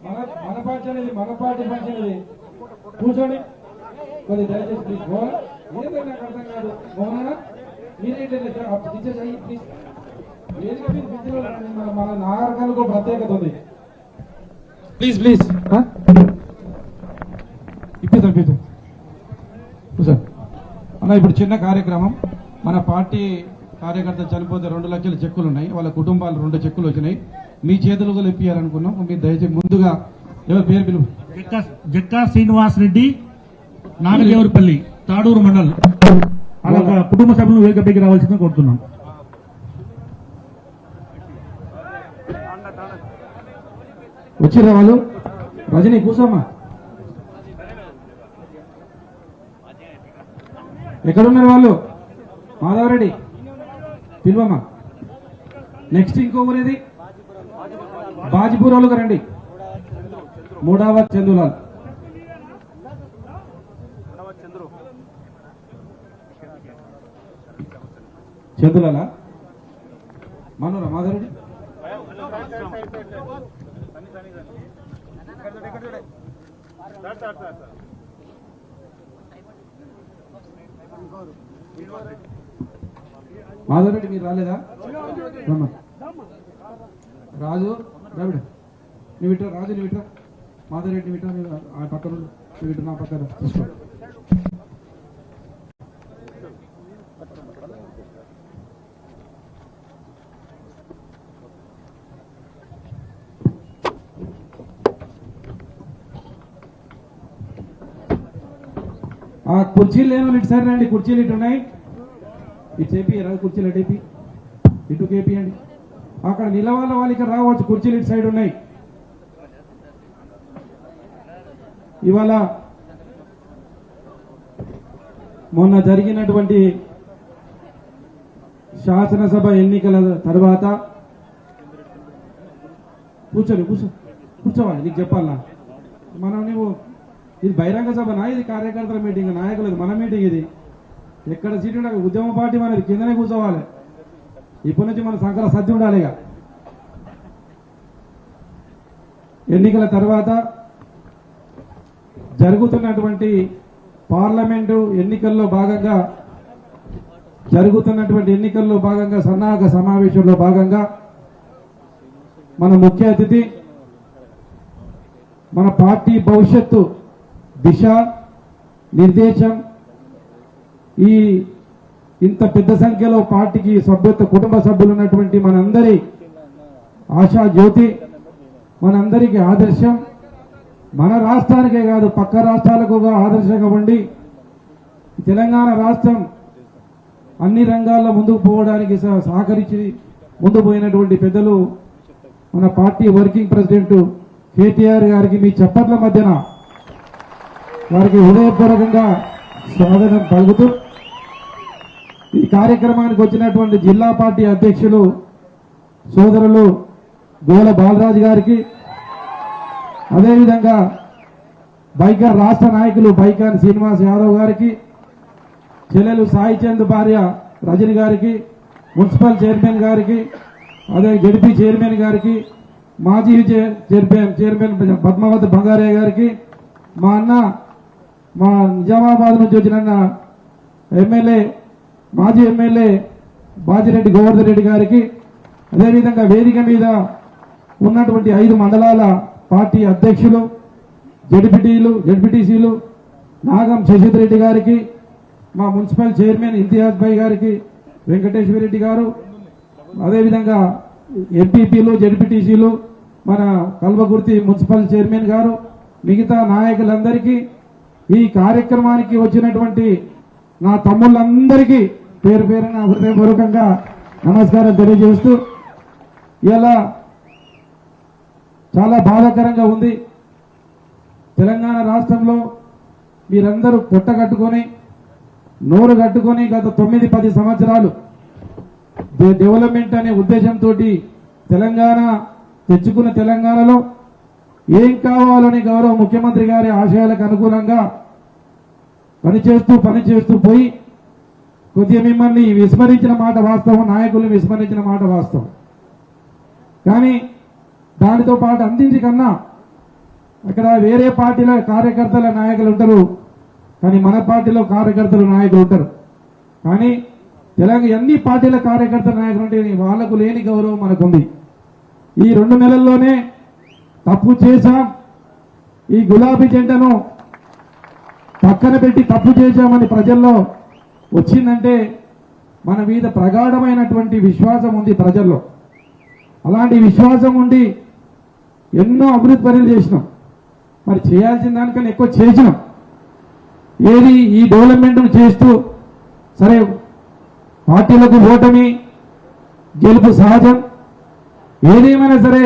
మన ఫంక్షన్ ఇది, మన పార్టీ ఫంక్షన్ ఇది. కూర్చోండి కొద్ది దయచేసి ప్లీజ్. ఏదో నాకు అర్థం కాదు. మోహనా మీరేంటి టీచర్స్ అయ్యి ప్లీజ్ వేదిక మీద బిజీలో మన నాగరికానికి ప్రత్యేకత ఉంది. ప్లీజ్ ప్లీజ్ ఇప్పిద్దాం కూర్చో అన్న. ఇప్పుడు చిన్న కార్యక్రమం. మన పార్టీ కార్యకర్తలు చనిపోతే 2 లక్షల చెక్కులు ఉన్నాయి. వాళ్ళ కుటుంబాలు 2 చెక్కులు వచ్చినాయి. మీ చేతులు కూడా ఇప్పియాలనుకున్నాం. మీరు దయచేసి ముందుగా ఎవరి పేరు పిలువు. జక్కా శ్రీనివాస్ రెడ్డి, నాగదేవరపల్లి, తాడూరు మండల్. అలా కుటుంబ సభ్యులు వేదికపైకి రావాల్సిందిగా కోరుతున్నాం. వచ్చిరా వాళ్ళు. రజనీ కూర్చోమ్మా. ఎక్కడున్నారు వాళ్ళు? మాధవరెడ్డి పిలువమ్మా. నెక్స్ట్ ఇంకో ఊరేది బాజిపూర్ వాళ్ళుగా రండి. 3వ చందులాల్. చందులాలా మనోరా మాధవరెడ్డి. మాధవరెడ్డి మీరు రాలేదా? రాజు ద్రావిడ నువ్వు ఇట్రా. రాజు నువ్వు ఇట్రా. మాధవరెడ్డి నువ్వు ఇట్రా. ఆ పక్కన నువ్వు ఇట్రా. నా పక్కన తీసుకో. ఆ కుర్చీలు లేవు. ఇటు సరే రండి. కుర్చీలు ఇటు ఉన్నాయి. ఇటు చేపి కుర్చీలు అటేపి ఇటు కేపియండి. అక్కడ నిలవాళ్ళ వాళ్ళు ఇక్కడ రావచ్చు. కుర్చీలు ఇటు సైడ్ ఉన్నాయి. ఇవాళ మొన్న జరిగినటువంటి శాసనసభ ఎన్నికల తర్వాత కూర్చోవాలి. నీకు చెప్పాలా నువ్వు ఇది బహిరంగ సభనా? ఇది కార్యకర్తల మీటింగ్, నాయకులది మన మీటింగ్. ఇది ఎక్కడ సీటు ఉండాలి? ఉద్యమ పార్టీ మనది. కిందనే కూర్చోవాలి. ఇప్పటి నుంచి మన సంకల సత్యం ఉండాలి. ఇక ఎన్నికల తర్వాత జరుగుతున్నటువంటి పార్లమెంటు ఎన్నికల్లో భాగంగా సన్నాహక సమావేశంలో భాగంగా మన ముఖ్య అతిథి మన పార్టీ భవిష్యత్తు దిశ నిర్దేశం ఇంత పెద్ద సంఖ్యలో పార్టీకి కుటుంబ సభ్యులు ఉన్నటువంటి మనందరి ఆశా జ్యోతి, మనందరికీ ఆదర్శం, మన రాష్ట్రానికే కాదు పక్క రాష్ట్రాలకు ఆదర్శంగా ఉండి తెలంగాణ రాష్ట్రం అన్ని రంగాల్లో ముందుకు పోవడానికి సహకరించి ముందు పోయినటువంటి పెద్దలు మన పార్టీ వర్కింగ్ ప్రెసిడెంట్ కేటీఆర్ గారికి మీ చప్పట్ల మధ్యన వారికి హృదయపూర్వకంగా స్వాగతం పలుకుతూ ఈ కార్యక్రమానికి వచ్చినటువంటి జిల్లా పార్టీ అధ్యక్షులు సోదరులు గోల బాలరాజు గారికి, అదేవిధంగా బైకర్ రాష్ట్ర నాయకులు బైకర్ శ్రీనివాస్ యాదవ్ గారికి, చెల్లెలు సాయి చంద్ భార్య రజని గారికి, మున్సిపల్ చైర్మన్ గారికి, అదే జడ్పీ చైర్మన్ గారికి, మాజీ చైర్మన్ పద్మావతి బంగారయ్య గారికి, మా నిజామాబాద్ నుంచి వచ్చిన ఎమ్మెల్యే మాజీ ఎమ్మెల్యే బాజిరెడ్డి గోవర్ధన్ రెడ్డి గారికి, అదేవిధంగా వేదిక మీద ఉన్నటువంటి 5 మండలాల పార్టీ అధ్యక్షులు, జడ్పీటీసీలు నాగం శశిధర్ రెడ్డి గారికి, మా మున్సిపల్ చైర్మన్ ఇంతియాజ్ భాయ్ గారికి, వెంకటేశ్వర రెడ్డి గారు, అదేవిధంగా ఎంపీపీలు, జడ్పీటీసీలు, మన కల్వకుర్తి మున్సిపల్ చైర్మన్ గారు, మిగతా నాయకులందరికీ, ఈ కార్యక్రమానికి వచ్చినటువంటి నా తమ్ముళ్ళందరికీ పేరు పేరున హృదయపూర్వకంగా నమస్కారం తెలియజేస్తూ, ఇలా చాలా బాధాకరంగా ఉంది. తెలంగాణ రాష్ట్రంలో మీరందరూ పొట్టగట్టుకొని నోరు కట్టుకొని గత 9-10 సంవత్సరాలు డెవలప్మెంట్ అనే ఉద్దేశంతో తెలంగాణ తెచ్చుకున్న తెలంగాణలో ఏం కావాలని గౌరవ ముఖ్యమంత్రి గారి ఆశయాలకు అనుగుణంగా పనిచేస్తూ పోయి కొద్దిగా మిమ్మల్ని విస్మరించిన మాట వాస్తవం, నాయకుల్ని విస్మరించిన మాట వాస్తవం. కానీ దానితో పాటు అందించి కన్నా అక్కడ వేరే పార్టీల కార్యకర్తల నాయకులు ఉంటారు, కానీ మన పార్టీలో కార్యకర్తల నాయకులు ఉంటారు. కానీ తెలంగాణ అన్ని పార్టీల కార్యకర్తల నాయకులు ఉంటే వాళ్లకు లేని గౌరవం మనకుంది. ఈ 2 నెలల్లోనే తప్పు చేశాం, ఈ గులాబీ జెండాను పక్కన పెట్టి తప్పు చేశామని ప్రజల్లో వచ్చిందంటే మన మీద ప్రగాఢమైనటువంటి విశ్వాసం ఉంది ప్రజల్లో. అలాంటి విశ్వాసం ఉండి ఎన్నో అభివృద్ధి పనులు చేసినాం. మరి చేయాల్సిన దానికన్నా ఎక్కువ చేసినాం. ఏది ఈ డెవలప్మెంట్ చేస్తూ సరే పార్టీలకు ఓటమి గెలుపు సహజం. ఏదేమైనా సరే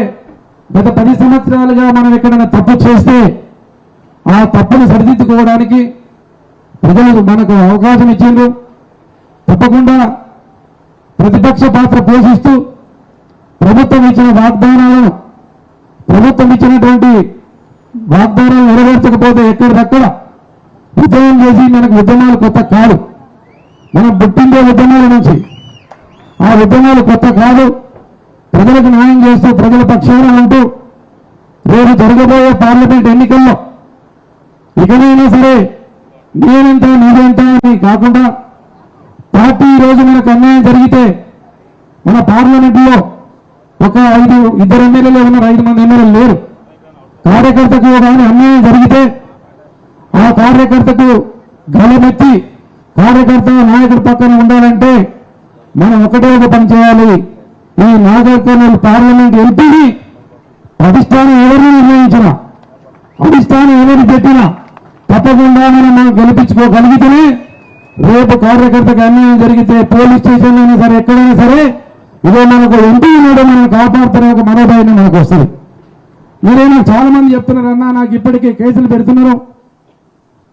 గత 10 సంవత్సరాలుగా మనం ఎక్కడైనా తప్పు చేస్తే ఆ తప్పును సరిదిద్దుకోవడానికి ప్రజలు మనకు అవకాశం ఇచ్చిండ్రు. తప్పకుండా ప్రతిపక్ష పాత్ర పోషిస్తూ ప్రభుత్వం ఇచ్చిన వాగ్దానాలను ప్రభుత్వం ఇచ్చినటువంటి వాగ్దానాలు నెరవేర్చకపోతే ఎక్కడిదక్కడ ఉద్యమం చేసి మనకు ఉద్యమాలు కొత్త కాదు. మనం పుట్టిందే ఉద్యమాల నుంచి. ఆ ఉద్యమాలు కొత్త కాదు. ప్రజలకు న్యాయం చేస్తూ ప్రజల పక్షాన ఉంటూ రేపు జరగబోయే పార్లమెంట్ ఎన్నికల్లో ఇకనైనా సరే నేనెంత నీవెంత అని కాకుండా పార్టీ ఈ రోజు మనకు అన్యాయం జరిగితే మన పార్లమెంట్లో ఒక 2 ఎమ్మెల్యేలు ఉన్నారు, 5 మంది ఎమ్మెల్యేలు లేరు. కార్యకర్తకు కానీ అన్యాయం జరిగితే ఆ కార్యకర్తకు గలమెత్తి కార్యకర్త నాయకుడి పక్కన ఉండాలంటే మనం ఒకటే ఒక పని చేయాలి. ఈ నాగర్ కర్నూలు పార్లమెంట్ ఎంపీని అధిష్టానం ఎవరిని నిర్ణయించినా అధిష్టానం ఎవరిని పెట్టినా తప్పకుండా మనం గెలిపించుకోగలిగితేనే రేపు కార్యకర్తకు అన్యాయం జరిగితే పోలీస్ స్టేషన్ అయినా సరే ఎక్కడైనా సరే ఇదో మనకు ఎంపీ ఉన్నాడో మనం కాపాడుతున్న ఒక మనోభావం మనకు వస్తుంది. మీరేమో చాలా మంది చెప్తున్నారు, అన్నా నాకు ఇప్పటికే కేసులు పెడుతున్నారు,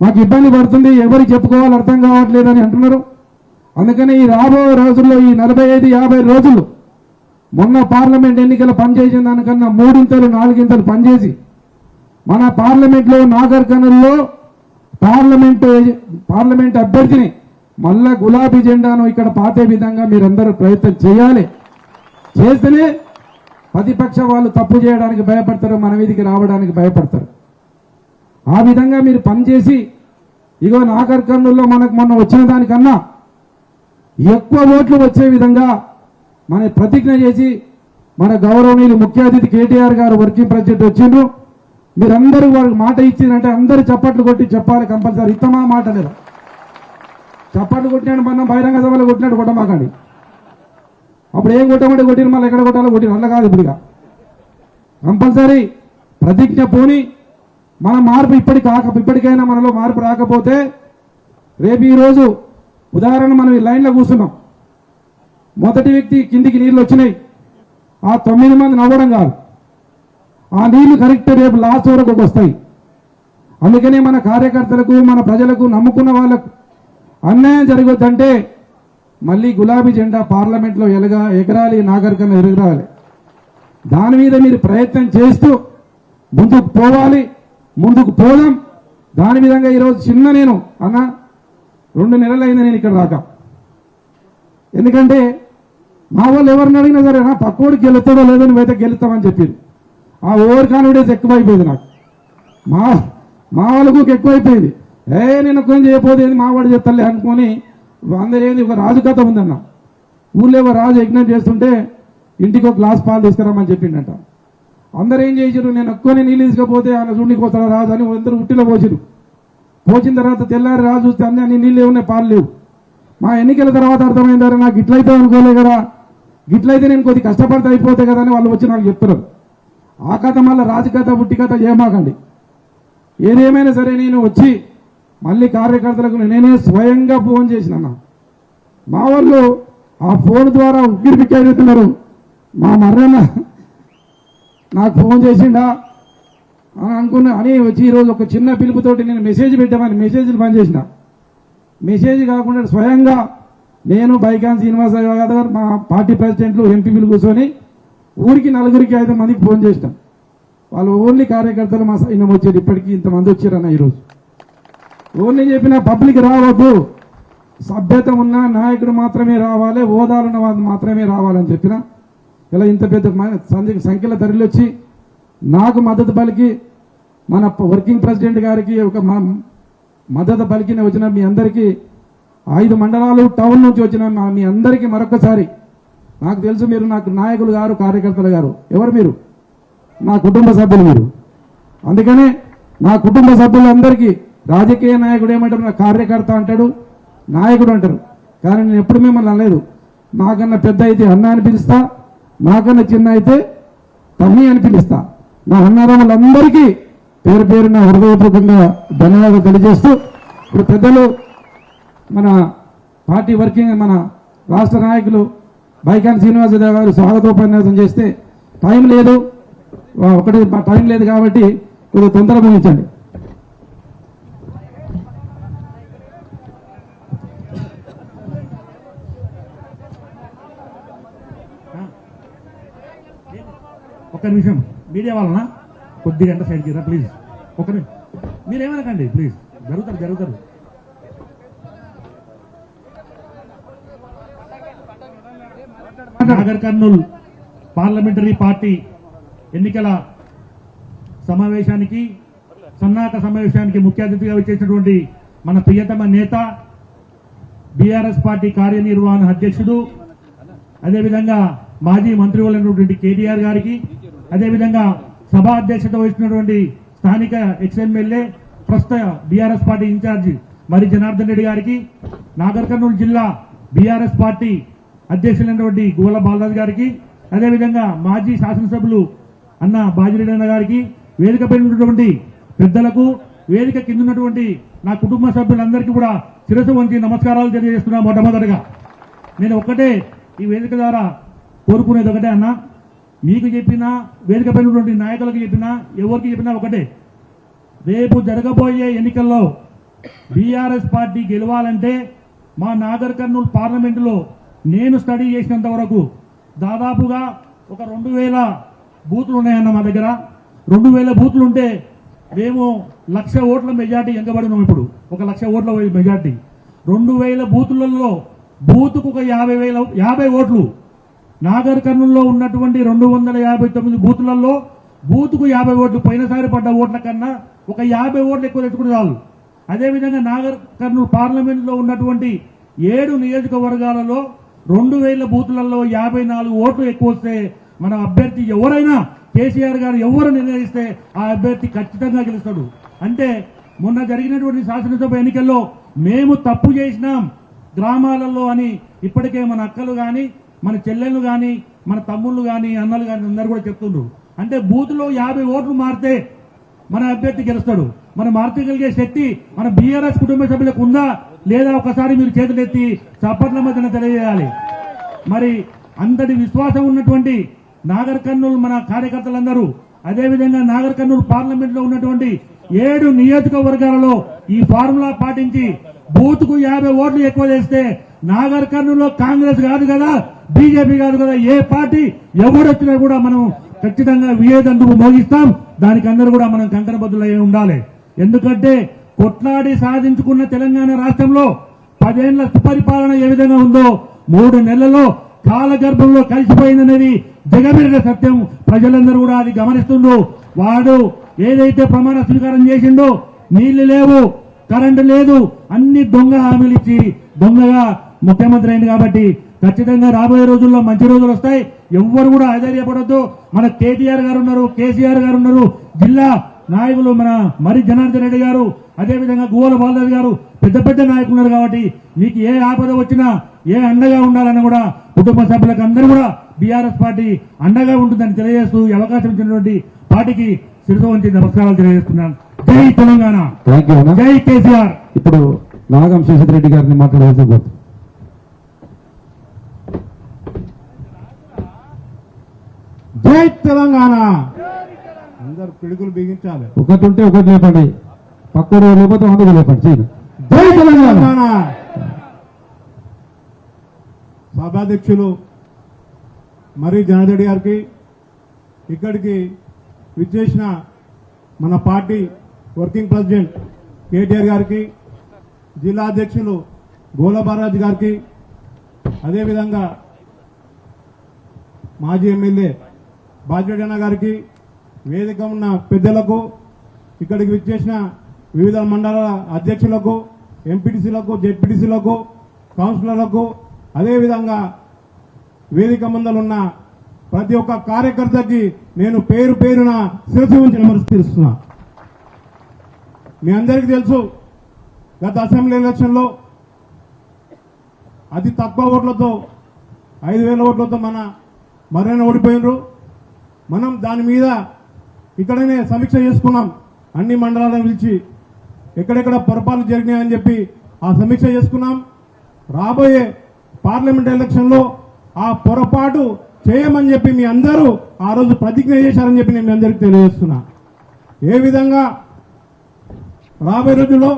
మాకు ఇబ్బంది పడుతుంది, ఎవరికి చెప్పుకోవాలి అర్థం కావట్లేదని అంటున్నారు. అందుకని ఈ రాబోయే రోజుల్లో ఈ 45-50 రోజులు మొన్న పార్లమెంట్ ఎన్నికలు పనిచేసిన దానికన్నా 3 4 పనిచేసి మన పార్లమెంట్లో నాగర్ కర్నూలులో పార్లమెంట్ అభ్యర్థిని మళ్ళా గులాబీ జెండాను ఇక్కడ పాతే విధంగా మీరందరూ ప్రయత్నం చేయాలి. చేస్తేనే ప్రతిపక్ష వాళ్ళు తప్పు చేయడానికి భయపడతారు, మన మీదికి రావడానికి భయపడతారు. ఆ విధంగా మీరు పనిచేసి ఇగో నాగర్ కర్నూలులో మనకు మొన్న వచ్చిన దానికన్నా ఎక్కువ ఓట్లు వచ్చే విధంగా మన ప్రతిజ్ఞ చేసి మన గౌరవనీయులు ముఖ్య అతిథి కేటీఆర్ గారు వర్కింగ్ ప్రెసిడెంట్ వచ్చిండ్రు. మీరందరూ వారికి మాట ఇచ్చిందంటే అందరూ చప్పట్లు కొట్టి చెప్పాలి కంపల్సరీ. ఇత్తమా మాట లేదా? చప్పట్లు కొట్టినాడు మనం బహిరంగ సభలో కొట్టినాడు కొట్టమాకండి. అప్పుడు ఏం కొట్టమంటే కొట్టిన మళ్ళీ ఎక్కడ కొట్టాలో కొట్టిన అట్లా కాదు. ఇప్పుడుగా కంపల్సరీ ప్రతిజ్ఞ పోని మన మార్పు ఇప్పటికైనా మనలో మార్పు రాకపోతే రేపు ఈ రోజు ఉదాహరణ మనం ఈ లైన్లో కూర్చున్నాం, మొదటి వ్యక్తి కిందికి నీళ్లు వచ్చినాయి, ఆ 9 మంది నవ్వడం కాదు, ఆ నీళ్లు కరెక్ట్ రేపు లాస్ట్ వరకు వస్తాయి. అందుకనే మన కార్యకర్తలకు మన ప్రజలకు నమ్ముకున్న వాళ్ళకు అన్యాయం జరగొద్దంటే మళ్ళీ గులాబీ జెండా పార్లమెంట్లో ఎగరాలి, నాగర్ కర్నూలు ఎగరాలి. దాని మీద మీరు ప్రయత్నం చేస్తూ ముందుకు పోవాలి, ముందుకు పోదాం. దాని విధంగా ఈరోజు నేను అన్న 2 నెలలైంది నేను ఇక్కడ రాక. ఎందుకంటే మా వాళ్ళు ఎవరిని అడిగినా సరే పక్కోడికి గెలుస్తాడో లేదో నువ్వైతే గెలుస్తామని చెప్పారు. ఆ ఓవర్ కాన్ఫిడెన్స్ ఎక్కువైపోయింది నాకు. మా వాళ్ళకు ఎక్కువైపోయింది. నేను ఒక్కని చేయకపోతే మావాడు చెప్తాలే అనుకొని అందరూ ఏంది ఒక రాజు కథ ఉందన్న. ఊళ్ళో ఒక రాజు యజ్ఞం చేస్తుంటే ఇంటికి ఒక గ్లాస్ పాలు తీసుకురామని చెప్పిండట. అందరూ ఏం చేసారు, నేను ఒక్కని నీళ్ళు తీసుకపోతే ఆయన చూడనికి వస్తాడు రాజు అని అందరూ ఉట్టిలో పోసిరు. పోసిన తర్వాత తెల్లారి రాజు చూస్తే అన్ని నీళ్ళు ఏమున్నాయి, పాలు లేవు. మా ఎన్నికల తర్వాత అర్థమైందారా నాకు ఇట్లయితే అనుకోలే కదా, గిట్లయితే నేను కొద్ది కష్టపడితే అయిపోతాయి కదా అని వాళ్ళు వచ్చి నాకు చెప్తున్నారు. ఆ కథ మళ్ళీ రాజకథ ఉట్టి కథ చేయమాకండి. ఏదేమైనా సరే నేను వచ్చి మళ్ళీ కార్యకర్తలకు నేనే స్వయంగా ఫోన్ చేసిన. మా వాళ్ళు ఆ ఫోన్ ద్వారా ఉక్కిరి బిక్కిరిస్తున్నారు. మా మర్రన్న నాకు ఫోన్ చేసిండా అని అనుకున్నా అని వచ్చి ఈరోజు ఒక చిన్న పిలుపుతోటి నేను మెసేజ్ పెట్టామని మెసేజ్లు పనిచేసిన. మెసేజ్ కాకుండా స్వయంగా నేను బైకాన్ శ్రీనివాస యాదవ్ మా పార్టీ ప్రెసిడెంట్లు ఎంపీలు కూర్చొని ఊరికి 4-5 మందికి ఫోన్ చేసినాం. వాళ్ళు ఓన్లీ కార్యకర్తలు మా సైన్యం వచ్చేది. ఇప్పటికీ ఇంతమంది వచ్చారన్న. ఈరోజు ఓన్లీ చెప్పిన పబ్లిక్ రావద్దు, సభ్యత ఉన్న నాయకుడు మాత్రమే రావాలి, హోదాలున్న వాళ్ళు మాత్రమే రావాలని చెప్పిన. ఇలా ఇంత పెద్ద సంఖ్యలో తరలి వచ్చి నాకు మద్దతు పలికి మన వర్కింగ్ ప్రెసిడెంట్ గారికి ఒక మద్దతు పలికిన వచ్చిన మీ అందరికీ 5 మండలాలు టౌన్ నుంచి వచ్చిన మీ అందరికీ మరొకసారి, నాకు తెలుసు మీరు నాకు నాయకులు గారు, కార్యకర్తలు గారు, ఎవరు మీరు? నా కుటుంబ సభ్యులు మీరు. అందుకనే నా కుటుంబ సభ్యులందరికీ రాజకీయ నాయకుడు ఏమంటారు, నా కార్యకర్త అంటాడు, నాయకుడు అంటారు. కానీ నేను ఎప్పుడు మిమ్మల్ని అనలేదు. నాకన్నా పెద్ద అయితే అన్న అని పిలుస్తా, నాకన్నా చిన్న అయితే తమ్మి అని పిలుస్తా. నా అన్నదమ్ములందరికీ పేరు పేరున హృదయపూర్వకంగా ధన్యవాదాలు తెలియజేస్తూ, ఇప్పుడు పెద్దలు మన పార్టీ వర్కింగ్ మన రాష్ట్ర నాయకులు బైకాన్ శ్రీనివాసరావు గారు స్వాగతోపన్యాసం చేస్తే టైం లేదు, టైం లేదు కాబట్టి కొద్దిగా తొందర ముగించండి. ఒక్క నిమిషం, మీడియా వాళ్ళనా కొద్దిగా గంట సైడ్ చేయరా ప్లీజ్. ఒక్క నిమిషం మీరేమనకండి ప్లీజ్, జరుగుతారు. నాగర్ కర్నూల్ పార్లమెంటరీ పార్టీ ఎన్నికల సమావేశానికి, సన్నాహక సమావేశానికి ముఖ్య అతిథిగా వచ్చేసినటువంటి మన ప్రియతమ నేత, బీఆర్ఎస్ పార్టీ కార్యనిర్వహణ అధ్యక్షుడు, అదేవిధంగా మాజీ మంత్రివర్యులైనటువంటి కేటీఆర్ గారికి, అదేవిధంగా సభా అధ్యక్షత వహిస్తున్నటువంటి స్థానిక ఎక్స్ఎమ్మెల్యే, ప్రస్తుత బీఆర్ఎస్ పార్టీ ఇన్ఛార్జి మరి జనార్దన్ రెడ్డి గారికి, నాగర్ కర్నూలు జిల్లా బీఆర్ఎస్ పార్టీ అధ్యక్షులైనటువంటి గువ్వల బాలరాజు గారికి, అదేవిధంగా మాజీ శాసనసభ్యులు అన్న బాజిరెడ్డి అన్న గారికి, వేదికపై ఉన్నటువంటి పెద్దలకు, వేదిక కింద ఉన్నటువంటి నా కుటుంబ సభ్యులందరికీ కూడా శిరస్సు వంచి నమస్కారాలు తెలియజేస్తున్నా. మొట్టమొదటిగా నేను ఒక్కటే ఈ వేదిక ద్వారా కోరుకునేది ఒకటే అన్న, మీకు చెప్పినా, వేదికపై ఉన్నటువంటి నాయకులకు చెప్పినా, ఎవరికి చెప్పినా ఒకటే, రేపు జరగబోయే ఎన్నికల్లో బీఆర్ఎస్ పార్టీ గెలవాలంటే మా నాగర్ కర్నూలు పార్లమెంటులో నేను స్టడీ చేసినంత వరకు దాదాపుగా ఒక 2000 బూతులు ఉన్నాయన్న మా దగ్గర. 2000 బూతులు ఉంటే మేము 1,00,000 ఓట్ల మెజార్టీ ఎంకబడినాం. ఇప్పుడు 1,00,000 ఓట్ల మెజార్టీ. 2000 బూతులలో బూతుకు ఒక 50 ఓట్లు. నాగర్ కర్నూలులో ఉన్నటువంటి 259 బూతులలో బూతుకు 50 ఓట్లు. పోయినసారి పడ్డ ఓట్ల కన్నా ఒక 50 ఓట్లు ఎక్కువ తెచ్చుకుంటే చాలు. అదేవిధంగా నాగర్ కర్నూలు పార్లమెంట్లో ఉన్నటువంటి 7 నియోజకవర్గాలలో 2000 బూతులలో 54 ఓట్లు ఎక్కువ వస్తే మన అభ్యర్థి ఎవరైనా, కేసీఆర్ గారు ఎవరు నిర్ణయిస్తే ఆ అభ్యర్థి ఖచ్చితంగా గెలుస్తాడు. అంటే మొన్న జరిగినటువంటి శాసనసభ ఎన్నికల్లో మేము తప్పు చేసినాం గ్రామాలలో అని ఇప్పటికే మన అక్కలు కానీ, మన చెల్లెళ్ళు కానీ, మన తమ్ముళ్ళు కానీ, అన్నలు కానీ అందరూ కూడా చెప్తుండ్రు. అంటే బూత్లో 50 ఓట్లు మారితే మన అభ్యర్థి గెలుస్తాడు. మనం మార్చగలిగే శక్తి మన బీఆర్ఎస్ కుటుంబ సభ్యులకు ఉందా లేదా ఒకసారి మీరు చేతులెత్తి చప్పట్ల మధ్యన తెలియజేయాలి. మరి అంతటి విశ్వాసం ఉన్నటువంటి నాగర్ కర్నూలు మన కార్యకర్తలందరూ, అదేవిధంగా నాగర్ కర్నూలు పార్లమెంట్ లో ఉన్నటువంటి 7 నియోజకవర్గాలలో ఈ ఫార్ములా పాటించి బూత్కు 50 ఓట్లు ఎక్కువ చేస్తే నాగర్ కర్నూలులో కాంగ్రెస్ కాదు కదా, బీజేపీ కాదు కదా, ఏ పార్టీ ఎవరొచ్చినా కూడా మనం ఖచ్చితంగా విజయదండుకు మోగిస్తాం. దానికి అందరూ కూడా మనం కంకణబద్దులై ఉండాలి. ఎందుకంటే కొట్లాడి సాధించుకున్న తెలంగాణ రాష్ట్రంలో 10 ఏళ్ల సుపరిపాలన ఏ విధంగా ఉందో 3 నెలల్లో కాలగర్భంలో కలిసిపోయిందనేది జగమెరిగిన సత్యం. ప్రజలందరూ కూడా అది గమనిస్తుండ్రు. వాడు ఏదైతే ప్రమాణ స్వీకారం చేసిండో, నీళ్లు లేవు, కరెంటు లేదు, అన్ని దొంగ హామీలు ఇచ్చి దొంగగా ముఖ్యమంత్రి అయింది. కాబట్టి ఖచ్చితంగా రాబోయే రోజుల్లో మంచి రోజులు వస్తాయి. ఎవ్వరు కూడా ఆశ్చర్యపడద్దు. మన కేటీఆర్ గారు ఉన్నారు, కేసీఆర్ గారు ఉన్నారు, జిల్లా నాయకులు మన మరి జనార్దన్ రెడ్డి గారు, అదేవిధంగా గువ్వల బాలరాజు గారు, పెద్ద పెద్ద నాయకులు ఉన్నారు. కాబట్టి మీకు ఏ ఆపద వచ్చినా ఏ అండగా ఉండాలని కూడా కుటుంబ సభ్యులకు అందరూ కూడా బీఆర్ఎస్ పార్టీ అండగా ఉంటుందని తెలియజేస్తూ ఈ అవకాశం ఇచ్చినటువంటి పార్టీకి శిరస్సు వంచి నమస్కారాలు తెలియజేస్తున్నాను. జై తెలంగాణ, జై కేసీఆర్. ఇప్పుడు నాగం శశిధర్ రెడ్డి గారిని మాట్లాడవలసి. జై తెలంగాణ. అందరు పిడుగులు బిగించాలి. ఒకటి ఉంటే ఒకటి లేపండి, పక్కడు లేకపోతే అందుకు లేపండి. జై తెలంగాణ. సభాధ్యక్షులు మరి జనార్దన్ గారికి, ఇక్కడికి విచ్చేసిన మన పార్టీ వర్కింగ్ ప్రెసిడెంట్ కేటీఆర్ గారికి, జిల్లా అధ్యక్షులు గోల బాలరాజు గారికి, అదేవిధంగా మాజీ ఎమ్మెల్యే బాజిరెడ్డి అన్న గారికి, వేదిక ఉన్న పెద్దలకు, ఇక్కడికి విచ్చేసిన వివిధ మండలాల అధ్యక్షులకు, ఎంపీటీసీలకు, జెడ్పీటీసీలకు, కౌన్సిలర్లకు, అదేవిధంగా వేదిక ముందలున్న ప్రతి ఒక్క కార్యకర్తకి నేను పేరు పేరున శిరస్సు ఉంచి నమస్కరిస్తున్నా. మీ అందరికీ తెలుసు, గత అసెంబ్లీ ఎలక్షన్లో అతి తక్కువ ఓట్లతో 5,000 ఓట్లతో మన మర్రైన ఓడిపోయినరు. మనం దాని మీద ఇక్కడనే సమీక్ష చేసుకున్నాం. అన్ని మండలాలను పిలిచి ఎక్కడెక్కడ పొరపాట్లు జరిగినాయని చెప్పి ఆ సమీక్ష చేసుకున్నాం. రాబోయే పార్లమెంట్ ఎలక్షన్లో ఆ పొరపాటు చేయమని చెప్పి మీ అందరూ ఆ రోజు ప్రతిజ్ఞ చేశారని చెప్పి నేను మీ అందరికీ తెలియజేస్తున్నా. ఏ విధంగా రాబోయే రోజుల్లో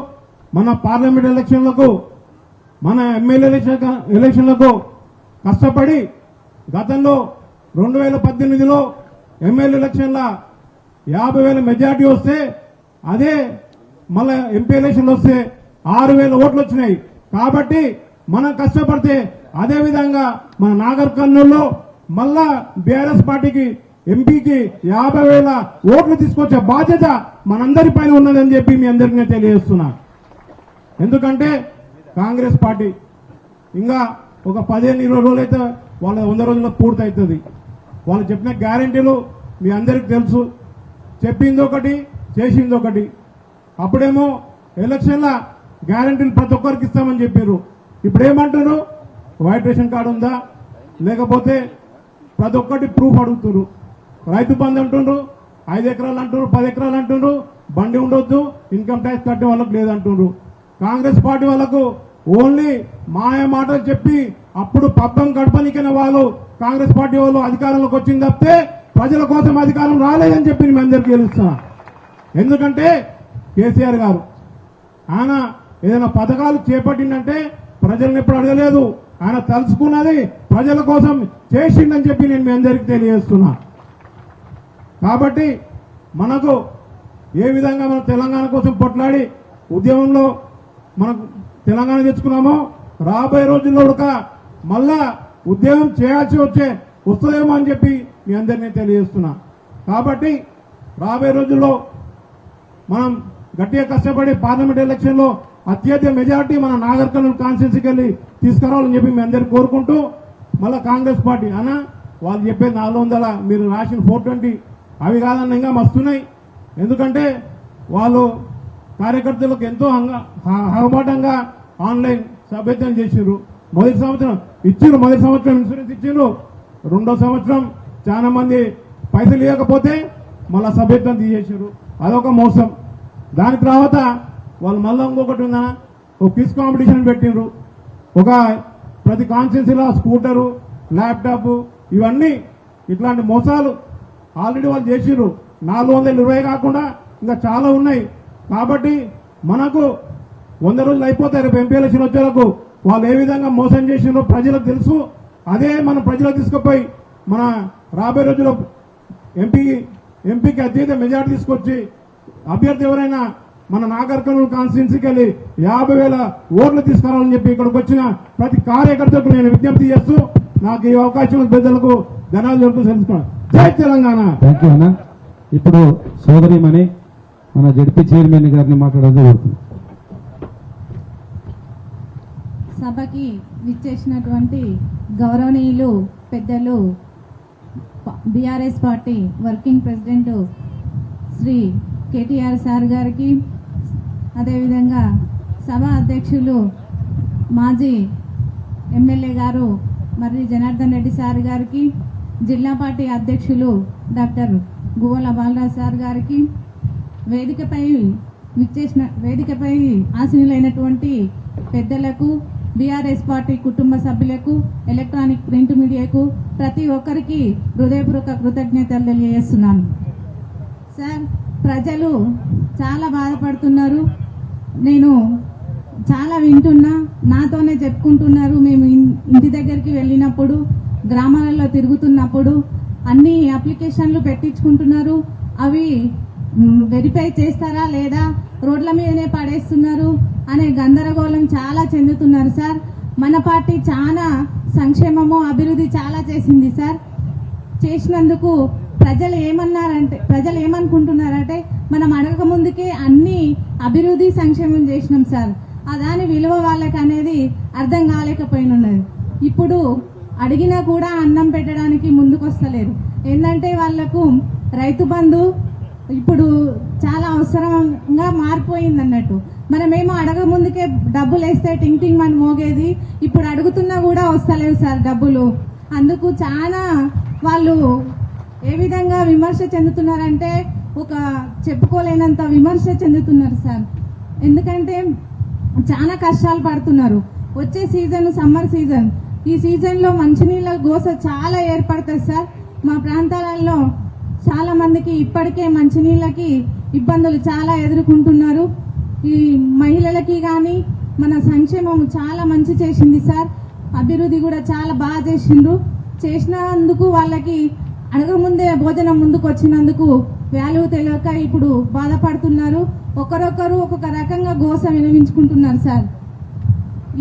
మన పార్లమెంట్ ఎలక్షన్లకు, మన ఎమ్మెల్యే ఎలక్షన్లకు కష్టపడి గతంలో 2018లో ఎమ్మెల్యే ఎలక్షన్ల 50,000 మెజార్టీ వస్తే, అదే మళ్ళా ఎంపీ ఎలక్షన్లు వస్తే 6,000 ఓట్లు వచ్చినాయి. కాబట్టి మనం కష్టపడితే అదే విధంగా మన నాగర్ కర్నూలులో మళ్ళా బీఆర్ఎస్ పార్టీకి ఎంపీకి 50,000 ఓట్లు తీసుకొచ్చే బాధ్యత మనందరి పైన ఉన్నదని చెప్పి మీ అందరికీ నేను తెలియజేస్తున్నా. ఎందుకంటే కాంగ్రెస్ పార్టీ ఇంకా ఒక 15-20 రోజులు అయితే వాళ్ళ 100 రోజుల్లో పూర్తి అవుతుంది. వాళ్ళు చెప్పిన గ్యారెంటీలు మీ అందరికీ తెలుసు. చెప్పింది ఒకటి, చేసింది ఒకటి. అప్పుడేమో ఎలక్షన్ల గ్యారెంటీలు ప్రతి ఒక్కరికి ఇస్తామని చెప్పారు. ఇప్పుడు ఏమంటారు? వైట్ రేషన్ కార్డు ఉందా, లేకపోతే ప్రతి ఒక్కటి ప్రూఫ్ అడుగుతున్నారు. రైతు బంధు అంటుండ్రు, 5 ఎకరాలు అంటున్నారు, 10 ఎకరాలు అంటుండ్రు, బండి ఉండొద్దు, ఇన్కమ్ ట్యాక్స్ కట్టే వాళ్ళకు లేదంటుండ్రు. కాంగ్రెస్ పార్టీ వాళ్ళకు ఓన్లీ మాయ మాటలు చెప్పి అప్పుడు పబ్బం గడపనికైన వాళ్ళు కాంగ్రెస్ పార్టీ వాళ్ళు అధికారంలోకి వచ్చింది తప్పితే ప్రజల కోసం అధికారం రాలేదని చెప్పి మీ అందరికీ తెలుస్తున్నా. ఎందుకంటే కేసీఆర్ గారు ఆయన ఏదైనా పథకాలు చేపట్టిందంటే ప్రజలను ఎప్పుడు అడగలేదు. ఆయన తలుచుకున్నది ప్రజల కోసం చేసిండని చెప్పి నేను మీ అందరికీ తెలియజేస్తున్నా. కాబట్టి మనకు ఏ విధంగా మనం తెలంగాణ కోసం కొట్లాడి ఉద్యమంలో మనం తెలంగాణ తెచ్చుకున్నామో, రాబోయే రోజుల్లో కూడా మళ్ళా ఉద్యమం చేయాల్సి వస్తుందేమో అని చెప్పి మీ అందరినీ తెలియజేస్తున్నా. కాబట్టి రాబోయే రోజుల్లో మనం గట్టిగా కష్టపడి పార్లమెంట్ ఎలక్షన్లో అత్యధిక మెజార్టీ మన నాగర్ కర్నూలు కాన్స్టిట్యున్సీకి వెళ్ళి తీసుకురావాలని చెప్పి మీ అందరికీ కోరుకుంటూ, మళ్ళా కాంగ్రెస్ పార్టీ అన్న వాళ్ళు చెప్పేది 400, మీరు రాసిన 420 అవి కాదన్న ఇంకా మస్తున్నాయి. ఎందుకంటే వాళ్ళు కార్యకర్తలకు ఎంతో హగబాటంగా ఆన్లైన్ సభ్యత్వం చేసిర్రు. మొదటి సంవత్సరం ఇన్సూరెన్స్ ఇచ్చిండ్రు. 2వ సంవత్సరం చాలా మంది పైసలు ఇవ్వకపోతే మళ్ళా సభ్యత్వం తీసేసారు. అదొక మోసం. దాని తర్వాత వాళ్ళు మళ్ళీ ఇంకొకటి ఉందా, ఒక క్విజ్ కాంపిటీషన్ పెట్టిండ్రు. ఒక ప్రతి కాన్స్టిట్యున్సీలో స్కూటరు, ల్యాప్టాప్, ఇవన్నీ ఇట్లాంటి మోసాలు ఆల్రెడీ వాళ్ళు చేసిర్రు. 420 కాకుండా ఇంకా చాలా ఉన్నాయి. కాబట్టి మనకు 100 రోజులు అయిపోతాయి. రేపు ఎంపీ ఎలక్షన్ వచ్చేలకు వాళ్ళు ఏ విధంగా మోసం చేసినారో ప్రజలకు తెలుసు. అదే మనం ప్రజలకు తీసుకుపోయి మన రాబోయే రోజుల్లో ఎంపీకి అత్యధిక మెజార్టీ తీసుకొచ్చి అభ్యర్థి ఎవరైనా మన నాగర్ కర్నూలు కాన్స్టిట్యున్సీకి వెళ్ళి 50,000 ఓట్లు తీసుకురావాలని చెప్పి ఇక్కడికి వచ్చిన ప్రతి కార్యకర్తకు నేను విజ్ఞప్తి చేస్తూ నాకు ఈ అవకాశం పెద్దలకు ధనాలు తెలుసుకున్నాను. జై తెలంగాణ. థ్యాంక్ యూ అన్న. ఇప్పుడు సోదరిమణి మన జడ్పీ చైర్మన్ గారిని మాట్లాడేది కోరుతున్నాను. సభకి విచ్చేసినటువంటి గౌరవనీయులు పెద్దలు BRS party working president Shri KTR sir గారికి, అదేవిధంగా సభ అధ్యక్షులు మాజీ ఎమ్మెల్యే గారు మర్రి జనార్దన్ రెడ్డి సార్ గారికి, జిల్లా పార్టీ అధ్యక్షులు డాక్టర్ గువ్వల బాలరాజ్ సార్ గారికి, వేదికపై ఆసీనులైనటువంటి పెద్దలకు, బీఆర్ఎస్ పార్టీ కుటుంబ సభ్యులకు, ఎలక్ట్రానిక్ ప్రింట్ మీడియాకు ప్రతి ఒక్కరికి హృదయపూర్వక కృతజ్ఞతలు తెలియజేస్తున్నాను. సార్, ప్రజలు చాలా బాధపడుతున్నారు. నేను చాలా వింటున్నా, నాతోనే చెప్పుకుంటున్నారు. మేము ఇంటి దగ్గరికి వెళ్ళినప్పుడు, గ్రామాలలో తిరుగుతున్నప్పుడు అన్ని అప్లికేషన్లు పెట్టించుకుంటున్నారు. అవి వెరిఫై చేస్తారా లేదా, రోడ్ల మీదనే పడేస్తున్నారు అనే గందరగోళం చాలా చెందుతున్నారు. సార్, మన పార్టీ చాలా సంక్షేమము, అభివృద్ధి చాలా చేసింది. సార్, చేసినందుకు ప్రజలు ఏమనుకుంటున్నారంటే మనం అడగక ముందుకే అన్ని అభివృద్ధి సంక్షేమం చేసినాం సార్, దాని విలువ వాళ్ళకి అనేది అర్థం కాలేకపోయినది. ఇప్పుడు అడిగినా కూడా అన్నం పెట్టడానికి ముందుకొస్తలేరు. ఏంటంటే వాళ్లకు రైతు బంధు ఇప్పుడు చాలా అవసరంగా మారిపోయింది అన్నట్టు. మనమేమో అడగ ముందుకే డబ్బులు వేస్తే టింగ్ టింగ్ అని మోగేది, ఇప్పుడు అడుగుతున్నా కూడా వస్తలేవు సార్ డబ్బులు. అందుకు చాలా వాళ్ళు ఏ విధంగా విమర్శ చెందుతున్నారంటే ఒక చెప్పుకోలేనంత విమర్శ చెందుతున్నారు సార్. ఎందుకంటే చాలా కష్టాలు పడుతున్నారు. వచ్చే సీజన్ సమ్మర్ సీజన్, ఈ సీజన్లో మంచినీళ్ళ గోస చాలా ఏర్పడుతుంది సార్. మా ప్రాంతాలలో చాలా మందికి ఇప్పటికే మంచినీళ్ళకి ఇబ్బందులు చాలా ఎదుర్కొంటున్నారు. ఈ మహిళలకి కానీ మన సంక్షేమం చాలా మంచి చేసింది సార్, అభివృద్ధి కూడా చాలా బాగా చేసినందుకు వాళ్ళకి అడగముందే భోజనం ముందుకు వచ్చినందుకు వాల్యూ తెలియక ఇప్పుడు బాధపడుతున్నారు. ఒకరొకరు ఒక్కొక్క రకంగా గోస వినిపించుకుంటున్నారు సార్.